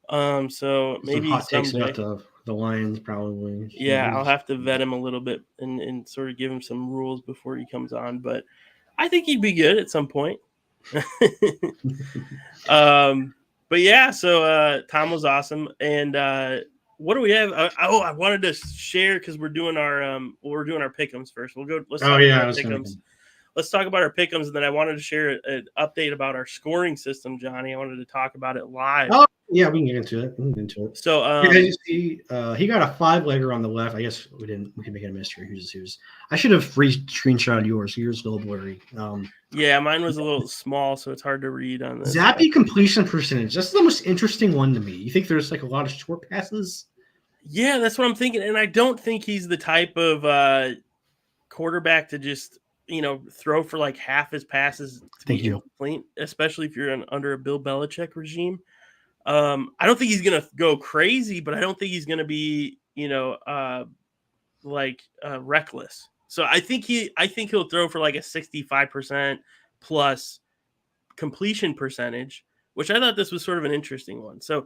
B: So
A: Some
B: maybe
A: hot takes
B: someday.
A: about the Lions, probably.
B: Yeah, I'll have to vet him a little bit and sort of give him some rules before he comes on. But I think he'd be good at some point. But yeah, so Tom was awesome. And what do we have? I wanted to share because we're doing our pick'ems first. Let's talk about our pick'ems. Let's talk about our pick'ems, and then I wanted to share an update about our scoring system, Johnny. I wanted to talk about it live.
A: Oh, yeah, we can get into it.
B: So
A: As you see, he got a 5-legger on the left. I guess we can make it a mystery who's. I should have screenshot yours. Yours is a little blurry.
B: Yeah, mine was a little small, so it's hard to read on this.
A: Zappy completion percentage. That's the most interesting one to me. You think there's like a lot of short passes?
B: Yeah, that's what I'm thinking. And I don't think he's the type of quarterback to just, throw for like half his passes to
A: Thank
B: be
A: you.
B: complete, especially if you're under a Bill Belichick regime. I don't think he's going to go crazy, but I don't think he's going to be, reckless. So I think he'll throw for like a 65% plus completion percentage, which I thought this was sort of an interesting one. So,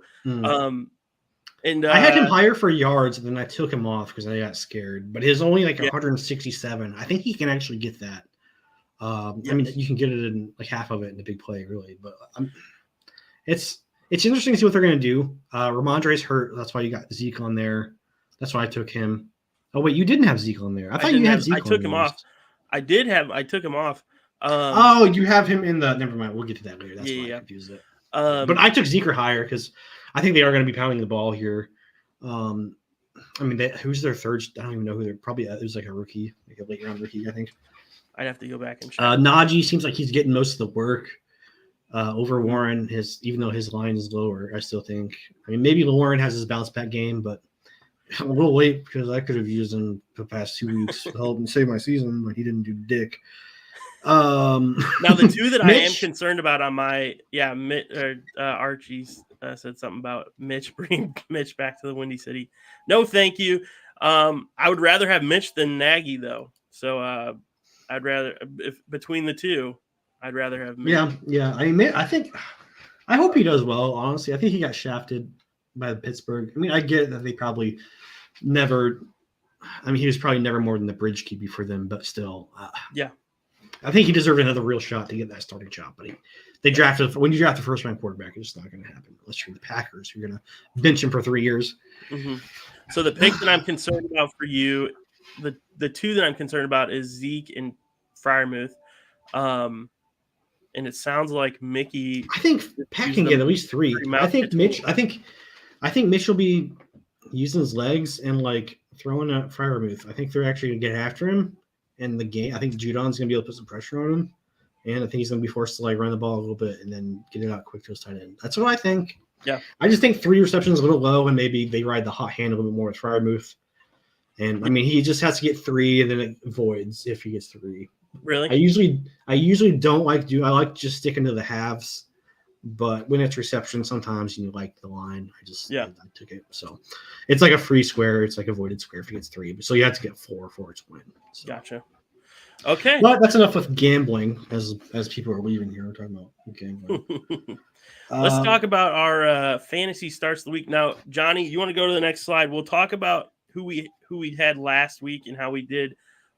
B: and
A: I had him higher for yards, and then I took him off because I got scared. But his only like 167. I think he can actually get that. I mean, you can get it in like half of it in the big play, really. But it's interesting to see what they're going to do. Ramondre's hurt. That's why you got Zeke on there. That's why I took him. Oh wait, you didn't have Zeke on there. I thought you had Zeke.
B: I took him off. I took him off.
A: Oh, you have him in the. Never mind. We'll get to that later. That's why I confused it. But I took Zeke higher because I think they are going to be pounding the ball here. I mean, who's their third? I don't even know who they're. Probably it was like a rookie, like a late round rookie, I think.
B: I'd have to go back and check.
A: Najee seems like he's getting most of the work over Warren. Even though his line is lower, I still think. I mean, maybe Warren has his bounce back game, but I'm a little late because I could have used him the past 2 weeks to help me save my season, but he didn't do dick.
B: Now the two that I am concerned about on my Archie's said something about Mitch bringing Mitch back to the Windy City. No, thank you. I would rather have Mitch than Nagy though. So I'd rather between the two, I'd rather have Mitch.
A: Yeah. I mean, I hope he does well. Honestly, I think he got shafted by Pittsburgh. I mean, I get that they probably never. I mean, he was probably never more than the bridge QB for them, but still,
B: yeah.
A: I think he deserved another real shot to get that starting job. But when you draft a first round quarterback, it's just not going to happen unless you're the Packers. You're going to bench him for 3 years.
B: Mm-hmm. So the pick that I'm concerned about for you, the two that I'm concerned about is Zeke and Freiermuth. And it sounds like Mickey.
A: I think Pat can get at least 3. I think Mitch. I think Mitch will be using his legs and like throwing at Freiermuth. I think they're actually going to get after him. In the game, I think Judon's going to be able to put some pressure on him, and I think he's going to be forced to like run the ball a little bit and then get it out quick to his tight end. That's what I think.
B: Yeah,
A: I just think 3 receptions is a little low, and maybe they ride the hot hand a little bit more with Freiermuth. And I mean, he just has to get 3, and then it voids if he gets 3.
B: Really?
A: I usually don't like I like just sticking to the halves, but when it's reception, sometimes you like the line. I took it. So it's like a free square. It's like a voided square if he gets 3. So you have to get 4 for it to win. So.
B: Gotcha. Okay.
A: But that's enough with gambling as people are leaving here. We're talking about gambling.
B: Let's talk about our fantasy starts of the week. Now, Johnny, you want to go to the next slide? We'll talk about who we had last week and how we did.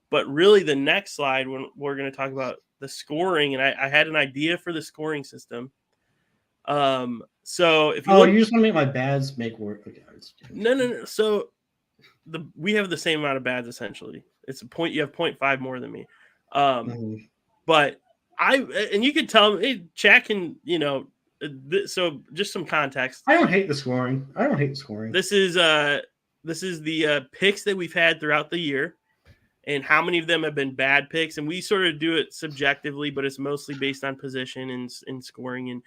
B: But really the next slide, when we're going to talk about the scoring, and I had an idea for the scoring system. So if you
A: you just want to make my bads make work. Okay.
B: No. So we have the same amount of bads essentially. It's a point. You have 0.5 more than me. But and you could tell me, hey, Jack can, so just some context.
A: I don't hate the scoring.
B: This is the picks that we've had throughout the year and how many of them have been bad picks. And we sort of do it subjectively, but it's mostly based on position and scoring. And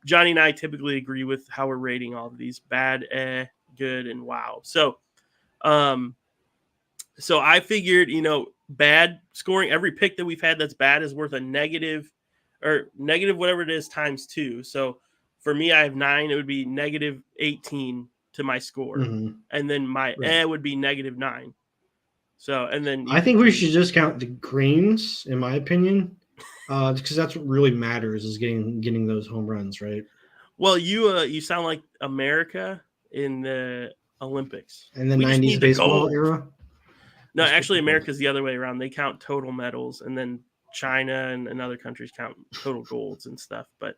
B: Johnny and I typically agree with how we're rating all of these: bad, good, and wow. So I figured, bad scoring, every pick that we've had that's bad is worth a negative whatever it is times 2. So for me, I have 9. It would be negative 18 to my score. Mm-hmm. And then my would be negative 9. So, and then
A: I think we should just count the greens, in my opinion, because that's what really matters is getting those home runs, right?
B: Well, you sound like America in the Olympics.
A: And the 90s baseball era?
B: No, actually, America's the other way around. They count total medals, and then China and other countries count total golds and stuff. But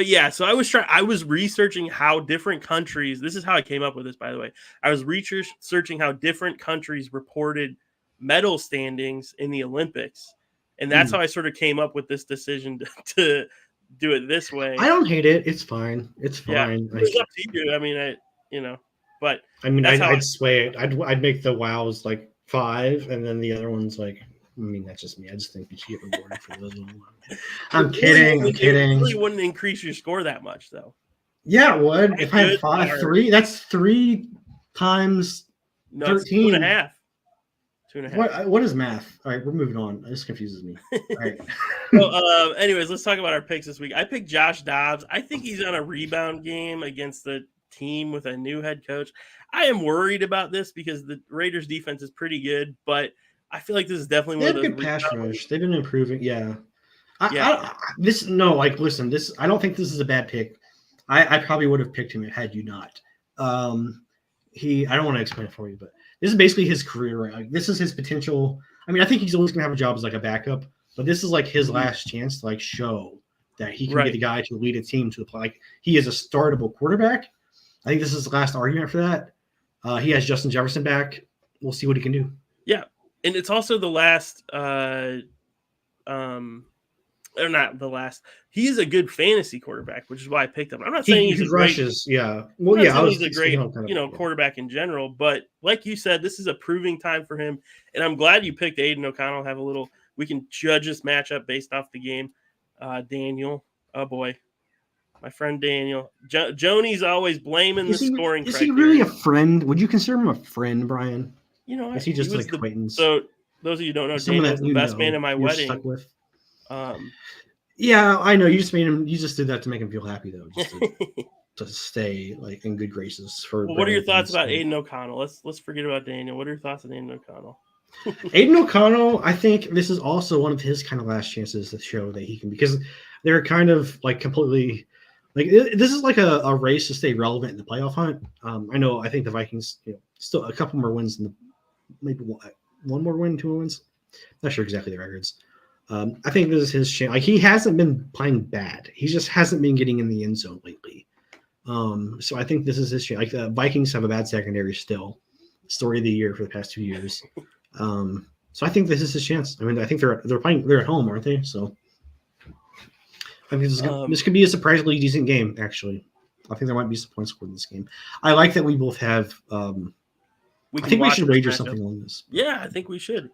B: yeah. So I was researching how different countries. This is how I came up with this, by the way. I was researching how different countries reported medal standings in the Olympics, and that's how I sort of came up with this decision to do it this way.
A: I don't hate it. It's fine. It's fine.
B: Yeah, it's up to you. I mean, but
A: I mean, I'd sway it. I'd make the wows like 5, and then the other ones like. I mean, that's just me. I just think you should get rewarded for those. I'm kidding.
B: It really wouldn't increase your score that much, though.
A: Yeah, it would. If I had 5, 3, that's 3 times 13.
B: 2.5. 2.5.
A: What is math? All right, we're moving on. This confuses me. All right.
B: So, anyways, let's talk about our picks this week. I picked Josh Dobbs. I think he's on a rebound game against the team with a new head coach. I am worried about this because the Raiders defense is pretty good, but I feel like this is definitely one of those
A: good pass rush. They've been improving. Yeah. Listen, I don't think this is a bad pick. I probably would have picked him had you not. I don't want to explain it for you, but this is basically his career. Like, this is his potential. I mean, I think he's always going to have a job as like a backup, but this is like his last chance to like show that he can be the guy to lead a team to apply. Like, he is a startable quarterback. I think this is the last argument for that. He has Justin Jefferson back. We'll see what he can do.
B: Yeah. and it's also the last. Or not the last. He's a good fantasy quarterback, which is why I picked him. I'm not saying he's a great.
A: rushes, yeah.
B: I'm
A: Well,
B: not
A: yeah, I
B: saying
A: was
B: he's a
A: thinking
B: great,
A: kind of, yeah.
B: quarterback in general, but like you said, this is a proving time for him, and I'm glad you picked Aiden O'Connell. Have a little. We can judge this matchup based off the game. Daniel, oh boy, my friend Daniel. Joni's always blaming the scoring
A: Is
B: criteria.
A: he really a friend? Would you consider him a friend, Brian? Is he just
B: was
A: an acquaintance?
B: So those of you who don't know,
A: Someone
B: Daniel was
A: that
B: the best man at my
A: you're
B: wedding.
A: stuck with?
B: Um,
A: Yeah, I know. You just made him. You just did that to make him feel happy, though, just to stay like in good graces. For
B: well, what are your thoughts about Aiden O'Connell? Let's forget about Daniel. What are your thoughts on Aiden O'Connell?
A: Aiden O'Connell, I think this is also one of his kind of last chances to show that he can, because they're kind of like completely like this is like a race to stay relevant in the playoff hunt. I think the Vikings, still a couple more wins in the maybe one more win, 2 more wins. Not sure exactly the records. I think this is his chance. Like, he hasn't been playing bad. He just hasn't been getting in the end zone lately. So I think this is his chance. Like, the Vikings have a bad secondary still. Story of the year for the past 2 years. So I think this is his chance. I mean, I think they're at home, aren't they? So I think this could be a surprisingly decent game, actually. I think there might be some points scored in this game. I like that we both have. I think we should wager something on this.
B: Yeah, I think we should.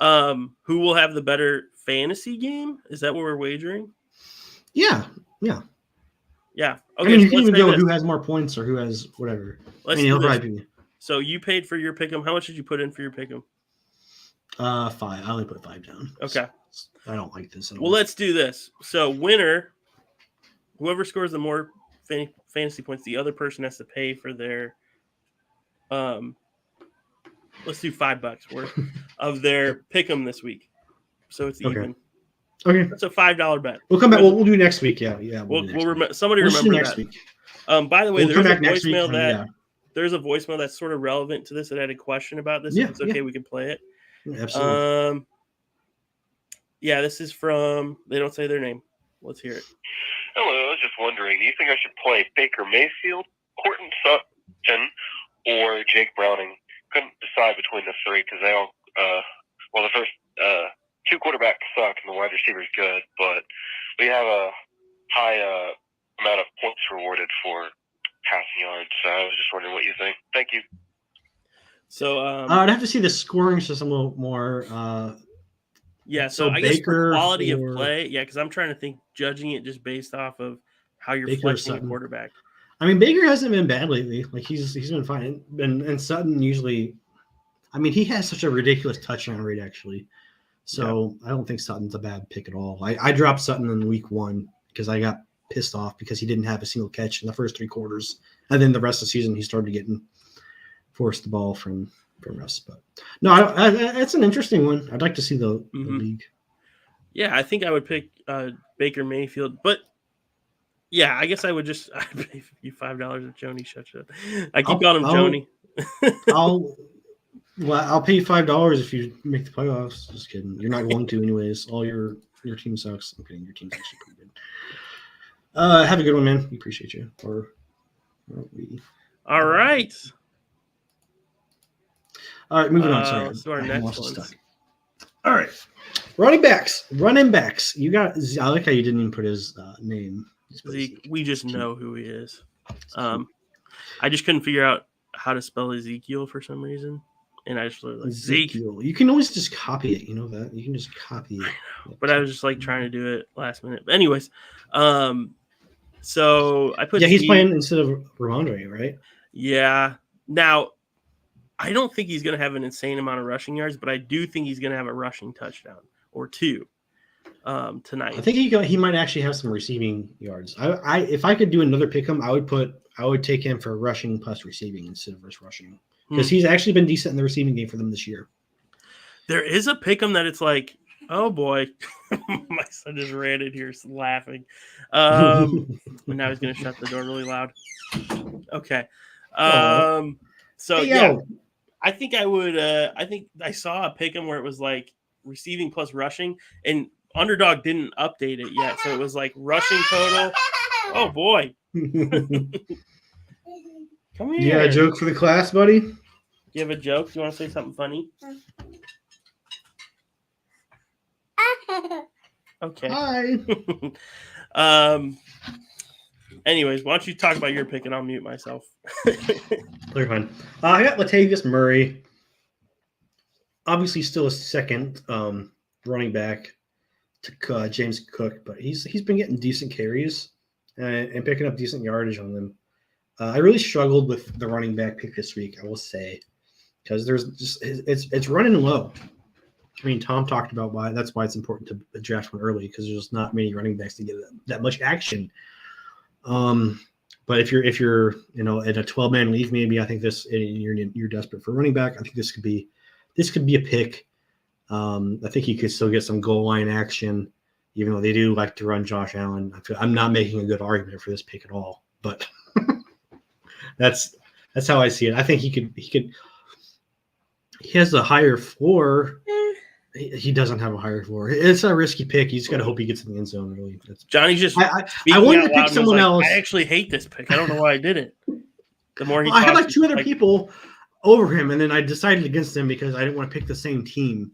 B: Who will have the better fantasy game? Is that what we're wagering?
A: Yeah.
B: Okay.
A: I mean, you can even go who has more points or who has whatever.
B: So you paid for your pick'em. How much did you put in for your pick'em?
A: 5. I only put 5 down.
B: Okay.
A: I don't like this at all.
B: Well, let's do this. So winner, whoever scores the more fantasy points, the other person has to pay for their. Let's do $5 worth of their pick'em this week, so it's even.
A: Okay,
B: that's a $5 bet.
A: We'll come back. We'll do next week. Yeah.
B: Somebody remember
A: next
B: that.
A: Week.
B: By the way, there's a voicemail
A: there's
B: a voicemail that's sort of relevant to this that had a question about this.
A: Yeah,
B: if it's okay, we can play it.
A: Yeah, absolutely.
B: This is from. They don't say their name. Let's hear it.
G: Hello, I was just wondering, do you think I should play Baker Mayfield, Courtland Sutton, or Jake Browning? Couldn't decide between the three because they all, the first 2 quarterbacks suck and the wide receiver's good, but we have a high amount of points rewarded for passing yards. So I was just wondering what you think. Thank you.
B: So
A: I'd have to see the scoring system a little more.
B: So I guess for quality of play, because I'm trying to think, judging it just based off of how you're flexing a quarterback.
A: I mean, Baker hasn't been bad lately. Like, he's been fine, and Sutton usually. I mean, he has such a ridiculous touchdown rate, actually. So I don't think Sutton's a bad pick at all. I dropped Sutton in week 1 because I got pissed off because he didn't have a single catch in the first 3 quarters, and then the rest of the season he started getting forced the ball from us. But no, that's an interesting one. I'd like to see the league.
B: Yeah, I think I would pick Baker Mayfield, but yeah, I guess I would just pay you $5 if Joni shuts up. I keep calling him Joni.
A: I'll pay you $5 if you make the playoffs. Just kidding. You're not going to anyways. All your team sucks. I'm kidding. Your team's actually pretty good. Have a good one, man. We appreciate you.
B: All right.
A: All right, moving on. Sorry.
B: So our next one.
A: All right. Running backs. You got. I like how you didn't even put his name.
B: Zeke. We just know who he is. I just couldn't figure out how to spell Ezekiel for some reason, and I just like Zeke.
A: You can always just copy it. You know that you can just copy it.
B: But I was just like trying to do it last minute. But anyways, so I put.
A: Yeah, he's playing instead of Ramondre, right?
B: Yeah. Now, I don't think he's going to have an insane amount of rushing yards, but I do think he's going to have a rushing touchdown or 2 tonight.
A: I think he might actually have some receiving yards. If I could do another pick'em, I would take him for rushing plus receiving instead of just rushing, because he's actually been decent in the receiving game for them this year.
B: There is a pick'em that it's like, oh boy, my son just ran in here laughing. And now he's going to shut the door really loud. Okay. So yeah, I think I would. I think I saw a pick'em where it was like receiving plus rushing, and Underdog didn't update it yet, so it was like rushing total. Oh boy! Come here.
A: You got a joke for the class, buddy?
B: You have a joke? Do you want to say something funny? Okay.
A: Hi.
B: Anyways, why don't you talk about your pick and I'll mute myself.
A: Clear fine. I got Latavius Murray. Obviously, still a second running back to James Cook, but he's been getting decent carries and picking up decent yardage on them. I really struggled with the running back pick this week, I will say, because there's just it's running low. I mean, Tom talked about why it's important to draft one early because there's just not many running backs to get that much action. But if you're in a 12-man league, maybe I think you're desperate for running back. I think this could be a pick. I think you could still get some goal line action, even though they do like to run Josh Allen. I'm not making a good argument for this pick at all, but that's how I see it. I think he has a higher floor. He doesn't have a higher floor. It's a risky pick. You just got to hope he gets in the end zone. Really,
B: Johnny's just.
A: I wanted to pick someone else.
B: I actually hate this pick. I don't know why I did it. The more he,
A: I had like two other people over him, and then I decided against them because I didn't want to pick the same team.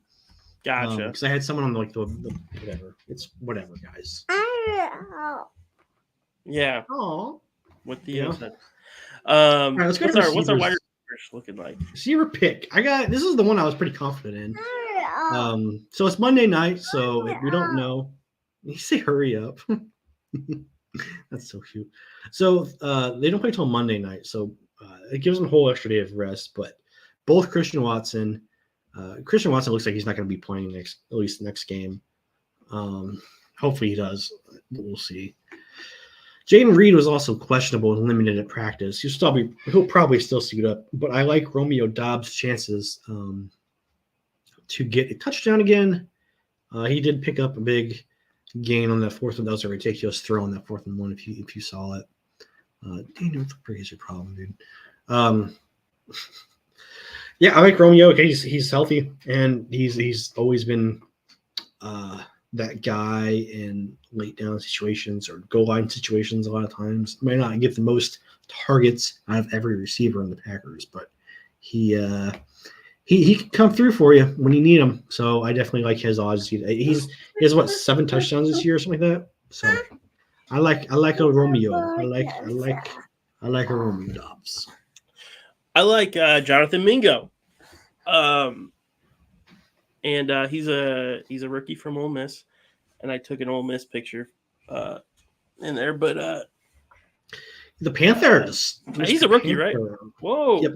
B: Gotcha.
A: Because I had someone on the whatever. It's whatever, guys.
B: Yeah.
A: Oh.
B: What the
A: said. All right, let's go to
B: what's our wide receivers looking like?
A: Receiver pick. This is the one I was pretty confident in. So it's Monday night, so we don't know. You say hurry up. That's so cute. So they don't play till Monday night, so it gives them a whole extra day of rest. But both Christian Watson looks like he's not going to be playing at least next game. Hopefully he does. We'll see. Jaden Reed was also questionable and limited at practice. He'll probably still suit up, but I like Romeo Dobbs' chances to get a touchdown again. He did pick up a big gain on that fourth one. That was a ridiculous throw on that 4th and 1 if you saw it. Daniel, what the frick is your problem, dude? Yeah, I like Romeo. Okay, he's healthy, and he's always been that guy in late down situations or goal line situations a lot of times. Might not get the most targets out of every receiver in the Packers, but he can come through for you when you need him. So I definitely like his odds. He has what, 7 touchdowns this year or something like that. So I like a Romeo. I like a Romeo Dobbs.
B: I like Jonathan Mingo. And he's a rookie from Ole Miss, and I took an Ole Miss picture in there. But
A: the Panthers.
B: He's a rookie, right? Whoa.
A: Yep.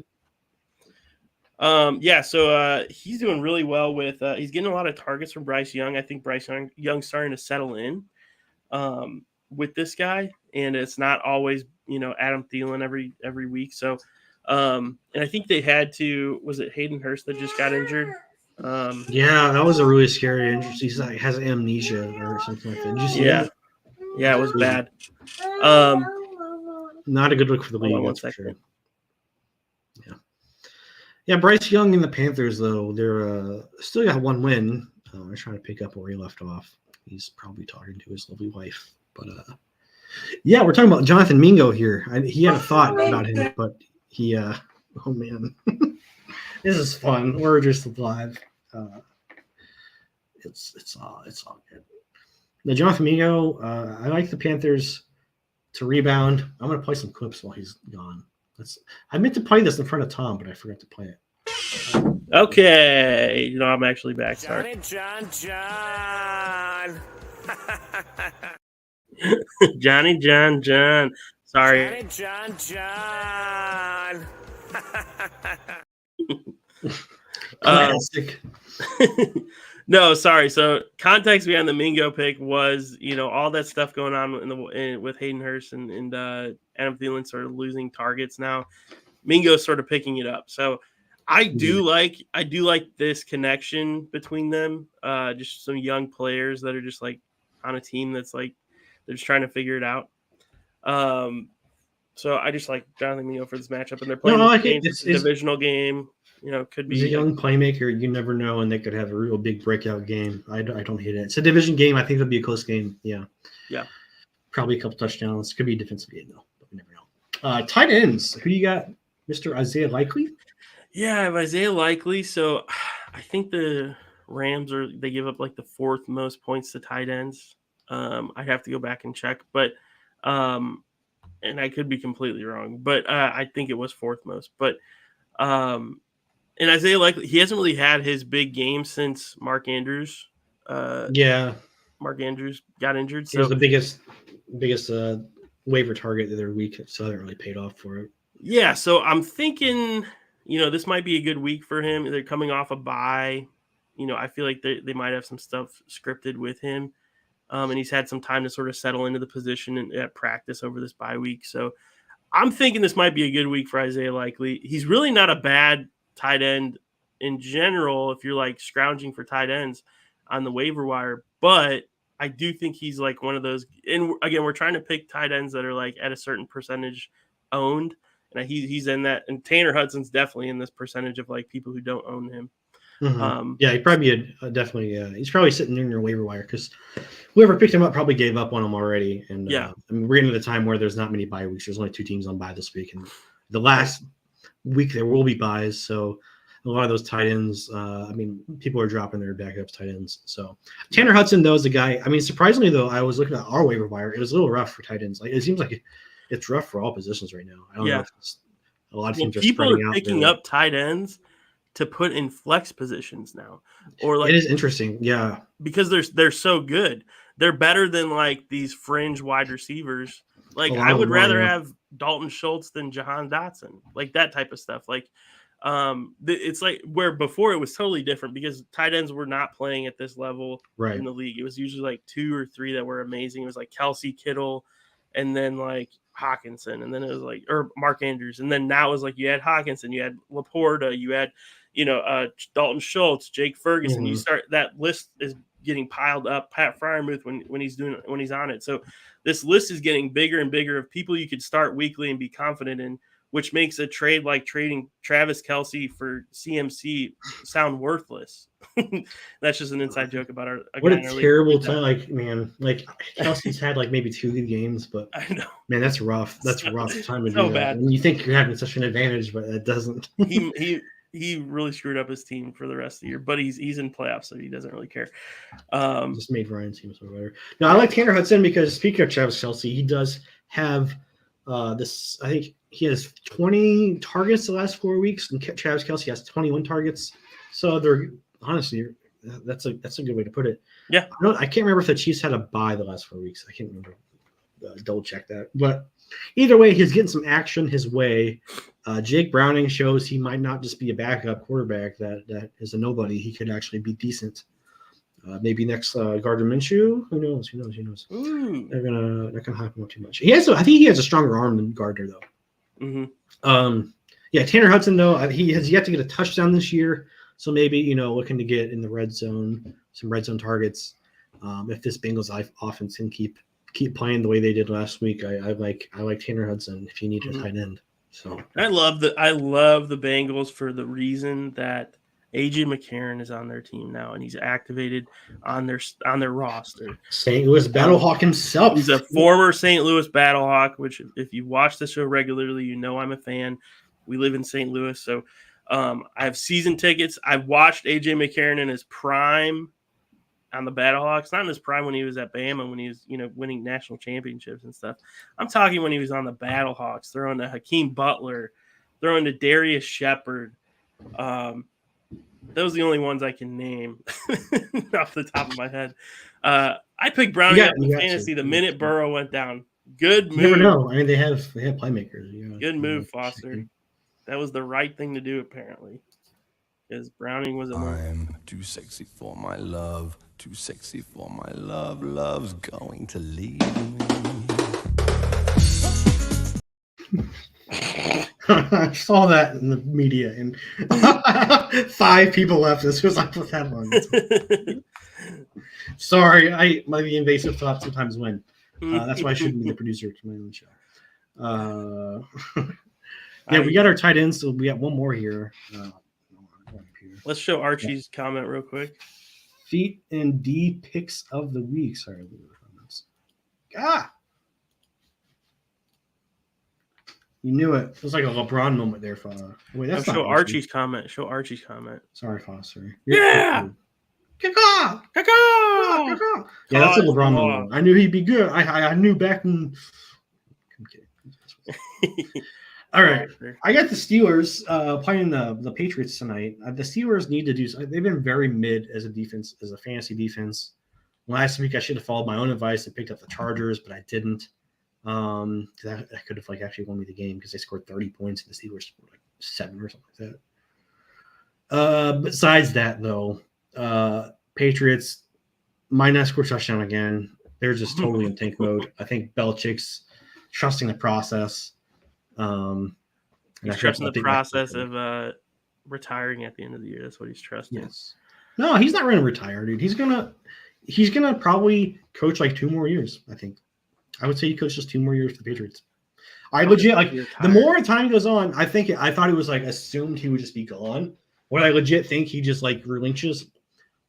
B: Yeah. So he's doing really well with. He's getting a lot of targets from Bryce Young. I think Bryce Young's starting to settle in with this guy, and it's not always Adam Thielen every week. So, and I think they had to. Was it Hayden Hurst that just got injured?
A: Yeah, that was a really scary injury. He's has amnesia or something like that. Did you see that?
B: Yeah, it was bad.
A: Not a good look for the league.
B: That's
A: for sure. Yeah. Bryce Young and the Panthers, though, they're still got 1 win. They're trying to pick up where he left off. He's probably talking to his lovely wife. But yeah, we're talking about Jonathan Mingo here. He had a thought about him, but he oh man, this is fun. We're just live. It's all good. The Jonathan Mingo, I like the Panthers to rebound. I'm gonna play some clips while he's gone. I meant to play this in front of Tom, but I forgot to play it.
B: Okay, I'm actually back. Sorry.
H: John.
B: Johnny John. Sorry.
H: John.
A: Classic.
B: No, sorry. So context behind the Mingo pick was, all that stuff going on with Hayden Hurst and Adam Thielen sort of losing targets now. Mingo's sort of picking it up. So I do like this connection between them. Just some young players that are just like on a team that's like they're just trying to figure it out. So I just like Jonathan Mingo for this matchup, and they're playing it's a divisional game. Could be
A: he's a young playmaker. You never know, and they could have a real big breakout game. I don't hate it. It's a division game. I think it'll be a close game. Yeah. Probably a couple touchdowns. Could be a defensive game though, but we never know. Tight ends. Who you got, Mr. Isaiah Likely?
B: Yeah, I have Isaiah Likely. So I think Rams they give up like the 4th most points to tight ends. I'd have to go back and check, but and I could be completely wrong, but I think it was 4th most. But and Isaiah Likely, he hasn't really had his big game since Mark Andrews. Mark Andrews got injured.
A: He was
B: So
A: the biggest waiver target of their week, so it hasn't really paid off for it.
B: Yeah, so I'm thinking, this might be a good week for him. They're coming off a bye. I feel like they might have some stuff scripted with him. And he's had some time to sort of settle into the position and at practice over this bye week. So I'm thinking this might be a good week for Isaiah Likely. He's really not a bad tight end in general if you're like scrounging for tight ends on the waiver wire. But I do think he's like one of those. And again, we're trying to pick tight ends that are like at a certain percentage owned. And he's in that. And Tanner Hudson's definitely in this percentage of like people who don't own him.
A: Mm-hmm. Yeah, he'd probably be definitely. He's probably sitting in your waiver wire because whoever picked him up probably gave up on him already. And I mean, we're getting to the time where there's not many bye weeks. There's only 2 teams on bye this week, and the last week there will be byes. So a lot of those tight ends. I mean, people are dropping their backups tight ends. So Tanner Hudson though is a guy. I mean, surprisingly though, I was looking at our waiver wire. It was a little rough for tight ends. Like it seems like it's rough for all positions right now. I don't know if a lot of teams are
B: people
A: spreading
B: are
A: out
B: picking up tight ends to put in flex positions now, or like
A: it is interesting,
B: because they're so good. They're better than like these fringe wide receivers. Like I would rather have Dalton Schultz than Jahan Dotson, like that type of stuff. Like it's like where before it was totally different because tight ends were not playing at this level in the league. It was usually like 2 or 3 that were amazing. It was like Kelsey, Kittle, and then like Hawkinson, and then it was like or Mark Andrews, and then now it was like you had Hawkinson, you had Laporta, you had Dalton Schultz, Jake Ferguson. You start that list is getting piled up. Pat Freiermuth when he's on it. So this list is getting bigger and bigger of people you could start weekly and be confident in, which makes a trade like trading Travis Kelce for CMC sound worthless. That's just an inside joke about our.
A: What a terrible time! Like man, like Kelsey's had like maybe 2 good games, but
B: I know,
A: man, that's rough. That's a rough time to
B: so
A: do that.
B: bad.
A: And you think you're having such an advantage, but it doesn't.
B: He really screwed up his team for the rest of the year, but he's in playoffs, so he doesn't really care.
A: Just made Ryan's team so better. No, I like Tanner Hudson because speaking of Travis Kelce, he does have this. I think he has 20 targets the last 4 weeks, and Travis Kelce has 21 targets. So they're honestly, that's a good way to put it.
B: Yeah,
A: I can't remember if the Chiefs had a bye the last 4 weeks. I can't remember. Double check that, but either way, he's getting some action his way. Jake Browning shows he might not just be a backup quarterback that is a nobody. He could actually be decent. Maybe next Gardner Minshew. Who knows? They're gonna hype him up too much. I think he has a stronger arm than Gardner though.
B: Mm-hmm.
A: Tanner Hudson though, he has yet to get a touchdown this year. So maybe looking to get in the red zone, some red zone targets. If this Bengals offense can keep playing the way they did last week, I like Tanner Hudson if you need a tight end. So
B: I love the Bengals for the reason that AJ McCarron is on their team now and he's activated on their roster.
A: St. Louis Battlehawk himself.
B: He's a former St. Louis Battlehawk, which if you watch the show regularly, I'm a fan. We live in St. Louis, so I have season tickets. I've watched AJ McCarron in his prime on the Battlehawks, not in his prime when he was at Bama, when he was, winning national championships and stuff. I'm talking when he was on the Battlehawks, throwing to Hakeem Butler, throwing to Darius Shepard. Those are the only ones I can name off the top of my head. I picked Browning up in fantasy the minute Burrow went down. Good move.
A: You never know. I mean, they have playmakers.
B: Good move, Foster. That was the right thing to do, apparently. Because Browning was a move.
H: I'm too sexy for my love. Too sexy for my love. Love's going to leave me.
A: I saw that in the media, and 5 people left. This was like with headlines. Sorry, my invasive thoughts sometimes win. That's why I shouldn't be the producer to my own show. We got our tight ends, so we got one more here.
B: Let's show Archie's comment real quick.
A: Feet and D picks of the week. Sorry, you knew it. It was like a LeBron moment there, Wait, that's
B: show Archie's comment. Show Archie's comment.
A: Sorry, Foster.
B: Yeah.
A: Kaka!
B: Caca!
A: Yeah, that's a
B: Cause
A: LeBron
B: law.
A: moment. I knew he'd be good. I knew back in. I'm kidding. All right. I got the Steelers playing the Patriots tonight. The Steelers need to do. They've been very mid as a defense, as a fantasy defense. Last week, I should have followed my own advice and picked up the Chargers, but I didn't. That could have actually won me the game because they scored 30 points and the Steelers scored 7 or something like that. Besides that, though, Patriots might not score touchdown again. They're just totally in tank mode. I think Belichick's trusting the process.
B: He's trusting the process of retiring at the end of the year. That's what he's trusting.
A: Yes. No, he's not going to retire, dude. He's gonna probably coach 2 more years. I think. I would say he coaches 2 more years for the Patriots. I legit the more time goes on, I thought it was assumed he would just be gone. What I legit think he just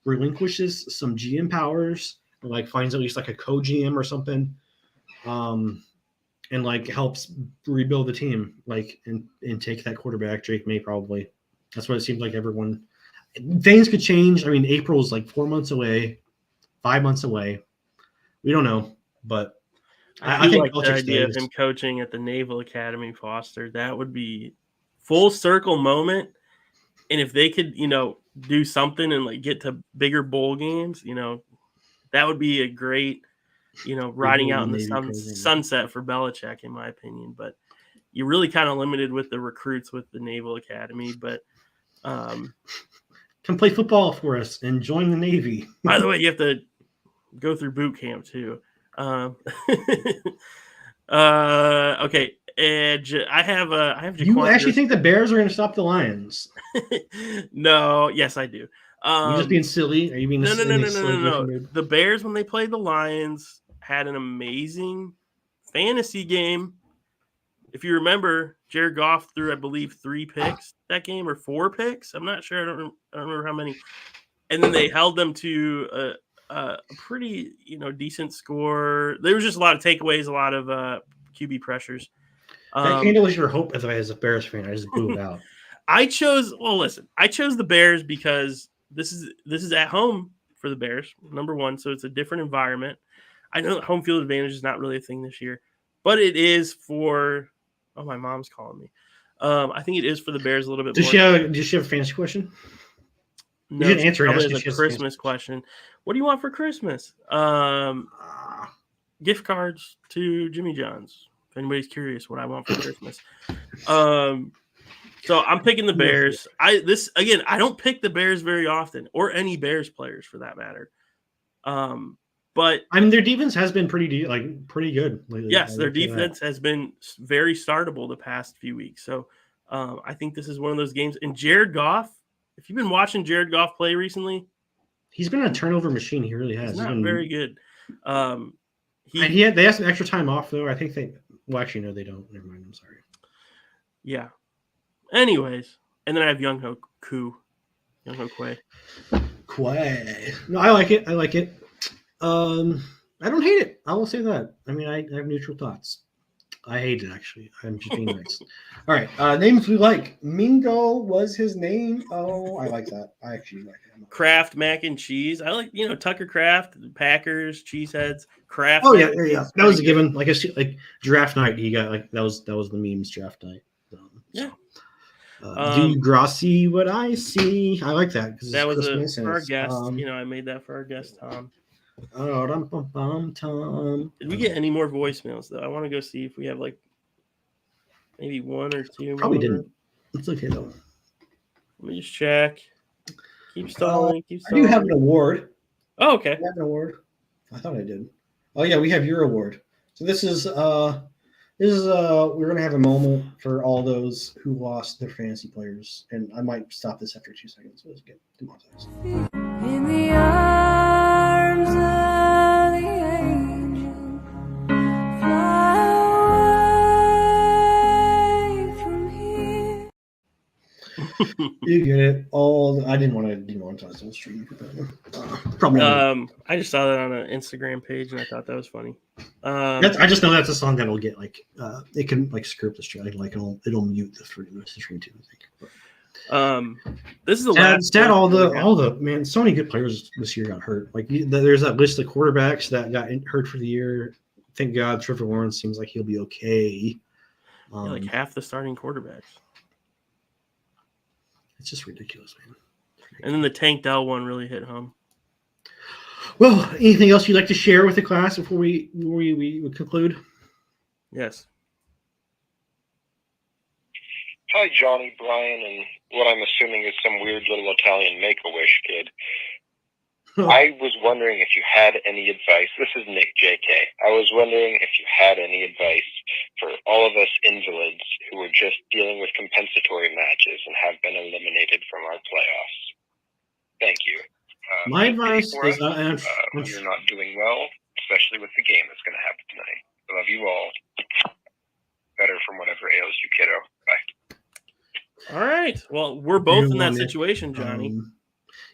A: relinquishes some GM powers or finds at least a co-GM or something. And helps rebuild the team, and take that quarterback, Drake May probably. That's what it seems like everyone. Things could change. I mean, April's 4 months away, 5 months away. We don't know, but
B: I think the idea of him coaching at the Naval Academy, Foster, that would be full circle moment. And if they could, do something and get to bigger bowl games, that would be a great. Riding out in the sunset for Belichick, in my opinion. But you're really kind of limited with the recruits with the Naval Academy. But
A: come play football for us and join the Navy.
B: By the way, you have to go through boot camp too. Okay, Edge. I have.
A: You actually think the Bears are going to stop the Lions?
B: No. Yes, I do.
A: You're just being silly. Are you being
B: no? The Bears, when they played the Lions, had an amazing fantasy game. If you remember, Jared Goff threw, I believe, 3 picks that game or 4 picks. I'm not sure. I don't remember how many. And then they held them to a pretty, decent score. There was just a lot of takeaways, a lot of QB pressures.
A: That kind of was your hope as a Bears fan. I just blew it out.
B: I chose the Bears because this is at home for the Bears, number one, so it's a different environment. I know home field advantage is not really a thing this year, but it is for. Oh, my mom's calling me. I think it is for the Bears a little bit more.
A: Does she have a fantasy question?
B: No,
A: you didn't answer it.
B: It's a Christmas question. What do you want for Christmas? Gift cards to Jimmy John's. If anybody's curious what I want for Christmas. So I'm picking the Bears. I don't pick the Bears very often, or any Bears players for that matter. But
A: I mean, their defense has been pretty good lately.
B: Yes, their defense has been very startable the past few weeks. So I think this is one of those games. And Jared Goff, if you've been watching Jared Goff play recently,
A: he's been a turnover machine. He really has.
B: He's not very good.
A: They have some extra time off though. I think they. Well, actually, no, they don't. Never mind. I'm sorry.
B: Yeah. Anyways, and then I have Young Ho Quay.
A: Quay. No, I like it. I don't hate it. I will say that. I mean, I have neutral thoughts. I hate it, actually. I'm just being nice. All right. Names we like. Mingo was his name. Oh, I like that. I actually like it.
B: Kraft mac and cheese. I like, Tucker Kraft, Packers, Cheeseheads, Kraft.
A: Oh, yeah. That was a given. Like draft night, he got that was the memes draft night.
B: Yeah.
A: Do Grossi what I see? I like that because
B: that was for our guest. I made that for our guest, Tom.
A: Tom.
B: Did we get any more voicemails though? I want to go see if we have maybe 1 or 2.
A: Probably didn't. It's okay though.
B: Let me just check. Keep stalling.
A: I do have an award.
B: Oh, okay.
A: I have an award. I thought I did. Oh yeah, we have your award. So this is we're gonna have a moment for all those who lost their fantasy players, and I might stop this after 2 seconds. So let's get demonetized.
I: In the arms of the angel, fly away from here.
A: You get it. I didn't want to demonetize the whole stream. Probably.
B: I just saw that on an Instagram page, and I thought that was funny.
A: I just know that's a song that'll get it can screw up the stream. It'll mute the stream too. I think.
B: This is the last.
A: Stat all
B: question we have.
A: the man. So many good players this year got hurt. Like there's that list of quarterbacks that got hurt for the year. Thank God, Trevor Lawrence seems like he'll be okay.
B: Yeah, like half the starting quarterbacks.
A: It's just ridiculous, man.
B: And then the Tank Dell one really hit home.
A: Well, anything else you'd like to share with the class before we conclude?
B: Yes.
G: Hi, Johnny, Bryan, and what I'm assuming is some weird little Italian Make-A-Wish kid. I was wondering if you had any advice. This is Nick JK. I was wondering if you had any advice for all of us invalids who are just dealing with compensatory matches and have been eliminated from our playoffs. Thank you.
A: My advice is,
G: you're not doing well, especially with the game that's going to happen tonight. I love you all. Better from whatever ails you, kiddo. Bye.
B: All right. Well, we're both in that situation, Johnny.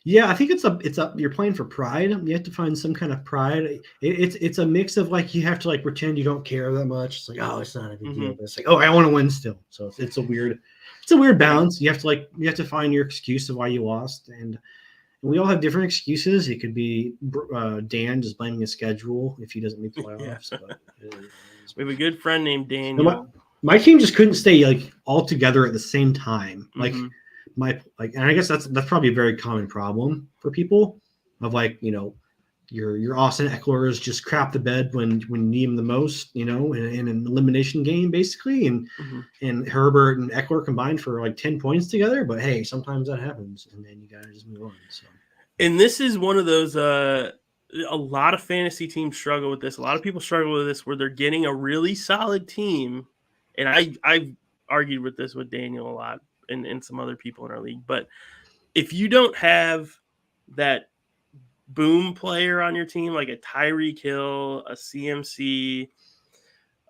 A: Yeah, I think it's a you're playing for pride. You have to find some kind of pride. It's a mix of like you have to like pretend you don't care that much. It's like, oh, it's not a big deal. But it's like, oh, I want to win still. So it's a weird balance. You have to find your excuse of why you lost, and we all have different excuses. It could be Dan just blaming his schedule if he doesn't make the playoffs. But
B: we have a good friend named Daniel.
A: My team just couldn't stay like all together at the same time. Like and I guess that's probably a very common problem for people of like, you know, your Austin Eckler's just crap the bed when you need him the most, you know, in an elimination game basically, and Herbert and Eckler combined for like 10 points together. But hey, sometimes that happens, and then you gotta just move on. So, and
B: this is one of those. A lot of fantasy teams struggle with this. A lot of people struggle with this where they're getting a really solid team, and I've argued with this with Daniel a lot and some other people in our league. But if you don't have that boom player on your team, like a Tyreek Hill, a CMC,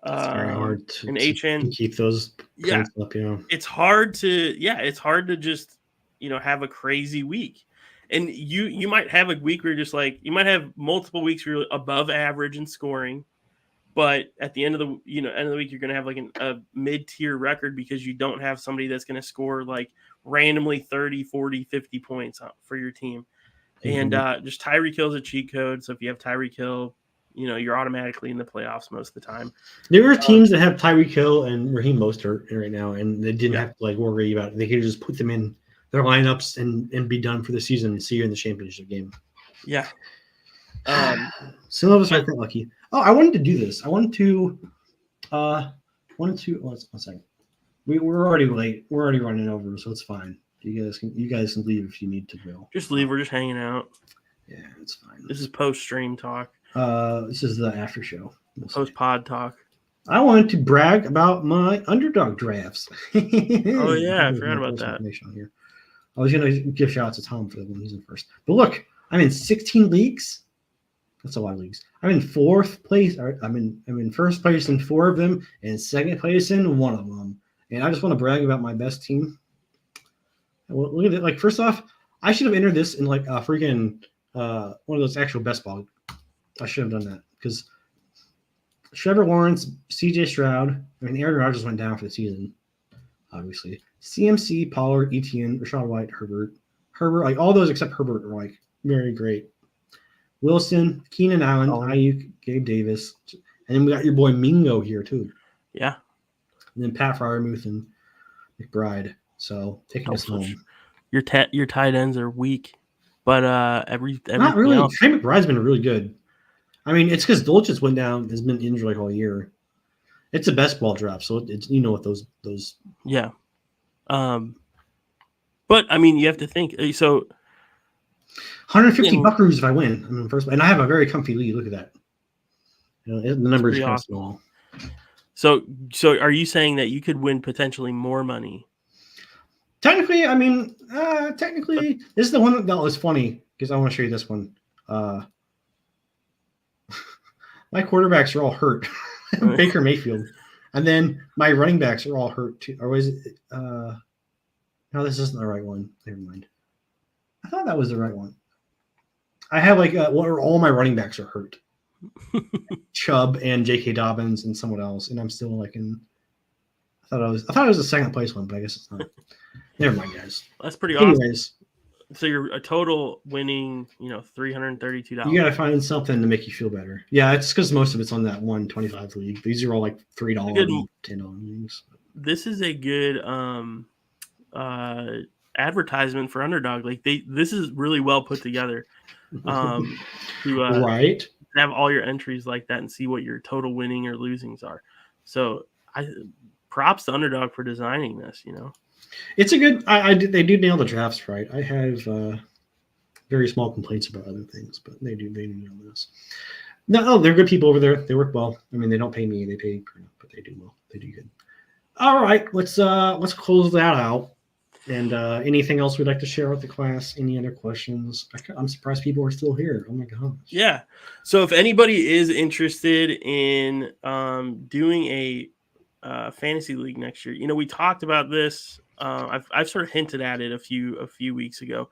A: it's very hard to
B: HN,
A: keep those points up. Yeah,
B: it's hard to just, you know, have a crazy week. And you might have a week where you're just like, you might have multiple weeks where you're above average in scoring, but at the end of the week, you're going to have like a mid-tier record because you don't have somebody that's going to score like randomly 30, 40, 50 points for your team. And just Tyreek Hill's a cheat code. So if you have Tyreek Hill, you know, you're automatically in the playoffs most of the time.
A: There are teams that have Tyreek Hill and Raheem Mostert right now, and they didn't have to like worry about it. They could just put them in their lineups and be done for the season and see you in the championship game.
B: Yeah.
A: Some of us aren't that lucky. Oh, I wanted to do this. I wanted to one second. We're already late. We're already running over, so it's fine. You guys can leave if you need to go.
B: Just leave. We're just hanging out.
A: Yeah, it's fine.
B: This is post-stream talk.
A: This is the after show.
B: Post-pod talk.
A: I wanted to brag about my Underdog drafts.
B: Oh yeah, I forgot about that.
A: On here. I was gonna give shout out to Tom for the one he's in first. But look, I'm in 16 leagues. That's a lot of leagues. I'm in fourth place. I'm in first place in 4 of them and second place in 1 of them. And I just want to brag about my best team. Well, look at it. Like, first off, I should have entered this in like a freaking one of those actual best ball. I should have done that because Trevor Lawrence, CJ Stroud. I mean, Aaron Rodgers went down for the season, obviously. CMC, Pollard, Etienne, Rashad White, Herbert, like all those except Herbert are like very great. Wilson, Keenan Allen, Ayuk, Gabe Davis, and then we got your boy Mingo here too.
B: Yeah. And
A: then Pat Freiermuth and McBride. So taking us home.
B: Your tight ends are weak, but every
A: not really.
B: Else...
A: Trey McBride's been really good. I mean, it's because Dolchich went down, has been injured like all year. It's a best ball draft, so it's what those.
B: Yeah. But I mean, you have to think. So
A: 150 Buckaroos if I win. I'm in first, and I have a very comfy lead. Look at that. The number is kind of small.
B: So are you saying that you could win potentially more money?
A: Technically, I mean, this is the one that was funny because I want to show you this one. My quarterbacks are all hurt. Baker Mayfield. And then my running backs are all hurt too. Or was it? No, this isn't the right one. Never mind. I thought that was the right one. I have like all my running backs are hurt. Chubb and J.K. Dobbins and someone else, and I'm still like in. I thought it was a second place one, but I guess it's not. Never mind, guys.
B: That's pretty awesome.
A: Anyways,
B: So you're a total winning, $332.
A: you got to find something to make you feel better. Yeah, it's because most of it's on that 125 league. These are all like $3
B: Good.
A: and $10 leagues.
B: This is a good advertisement for Underdog. Like this is really well put together. To
A: Right.
B: have all your entries like that and see what your total winning or losings are. So props to Underdog for designing this,
A: It's a good. They do nail the drafts right. I have very small complaints about other things, but they do nail this. No, they're good people over there. They work well. I mean, they don't pay me. They pay, but they do well. They do good. All right, let's close that out. And anything else we'd like to share with the class? Any other questions? I'm surprised people are still here. Oh my gosh.
B: Yeah. So if anybody is interested in doing a fantasy league next year, we talked about this. I've sort of hinted at it a few weeks ago,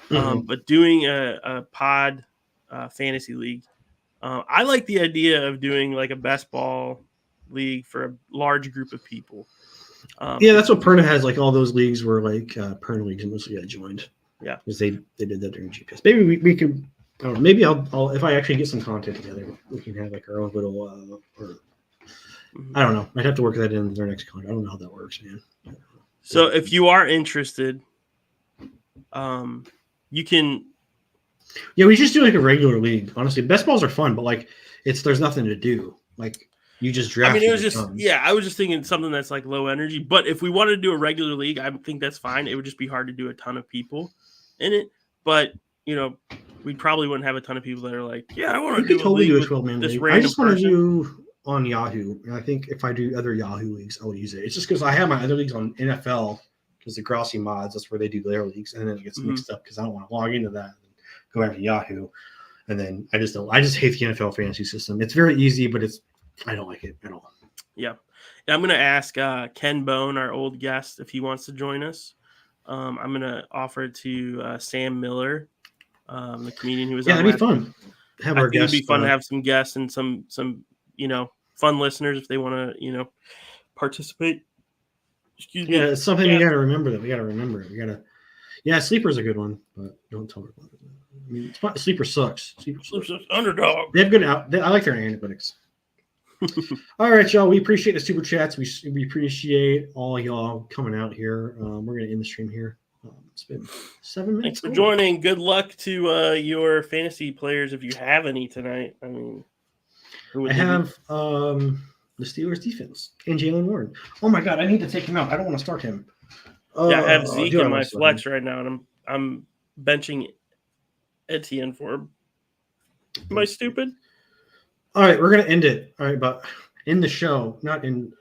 B: but doing a pod fantasy league, I like the idea of doing like a best ball league for a large group of people.
A: Yeah, that's what Perna has. Like all those leagues were like Perna leagues, and mostly got joined.
B: Yeah,
A: because they did that during GPS. Maybe we could. I don't know, maybe I'll if I actually get some content together, we can have like our own little. I don't know. I'd have to work that in their next content. I don't know how that works, man.
B: So if you are interested, you can.
A: Yeah, we just do like a regular league. Honestly, best balls are fun, but like there's nothing to do. Like you just draft.
B: I mean, it was just I was just thinking something that's like low energy. But if we wanted to do a regular league, I think that's fine. It would just be hard to do a ton of people in it. But we probably wouldn't have a ton of people that are like, yeah, I want to do
A: totally do a
B: 12-man
A: league. I just want to do on Yahoo, and I think if I do other Yahoo leagues, I will use it. It's just because I have my other leagues on NFL because the Grossi mods, that's where they do their leagues, and then it gets mixed up because I don't want to log into that and go back to Yahoo. And then I just hate the NFL fantasy system. It's very easy, but I don't like it at all.
B: Yeah. I'm going to ask Ken Bone, our old guest, if he wants to join us. I'm going to offer it to Sam Miller, the comedian who was on.
A: Yeah, that'd be fun. Have our guests.
B: It'd be fun to have some guests and some fun listeners if they want to participate. Excuse me.
A: Yeah, it's something we got to remember. We got to remember it. We got to. Yeah, Sleeper's a good one, but don't tell her about it. I mean, Sleeper sucks. Sleeper sucks.
B: Underdog.
A: They have good I like their analytics. All right, y'all. We appreciate the super chats. We appreciate all y'all coming out here. We're gonna end the stream here. It's been 7 minutes.
B: Thanks for joining. Good luck to your fantasy players if you have any tonight. I mean,
A: I have the Steelers defense and Jalen Warren. Oh my God, I need to take him out. I don't want to start him.
B: Yeah, I have Zeke in my flex right now, and I'm benching Etienne for him. Am I stupid?
A: All right, we're gonna end it. All right, but in the show, not in.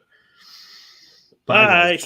B: Bye.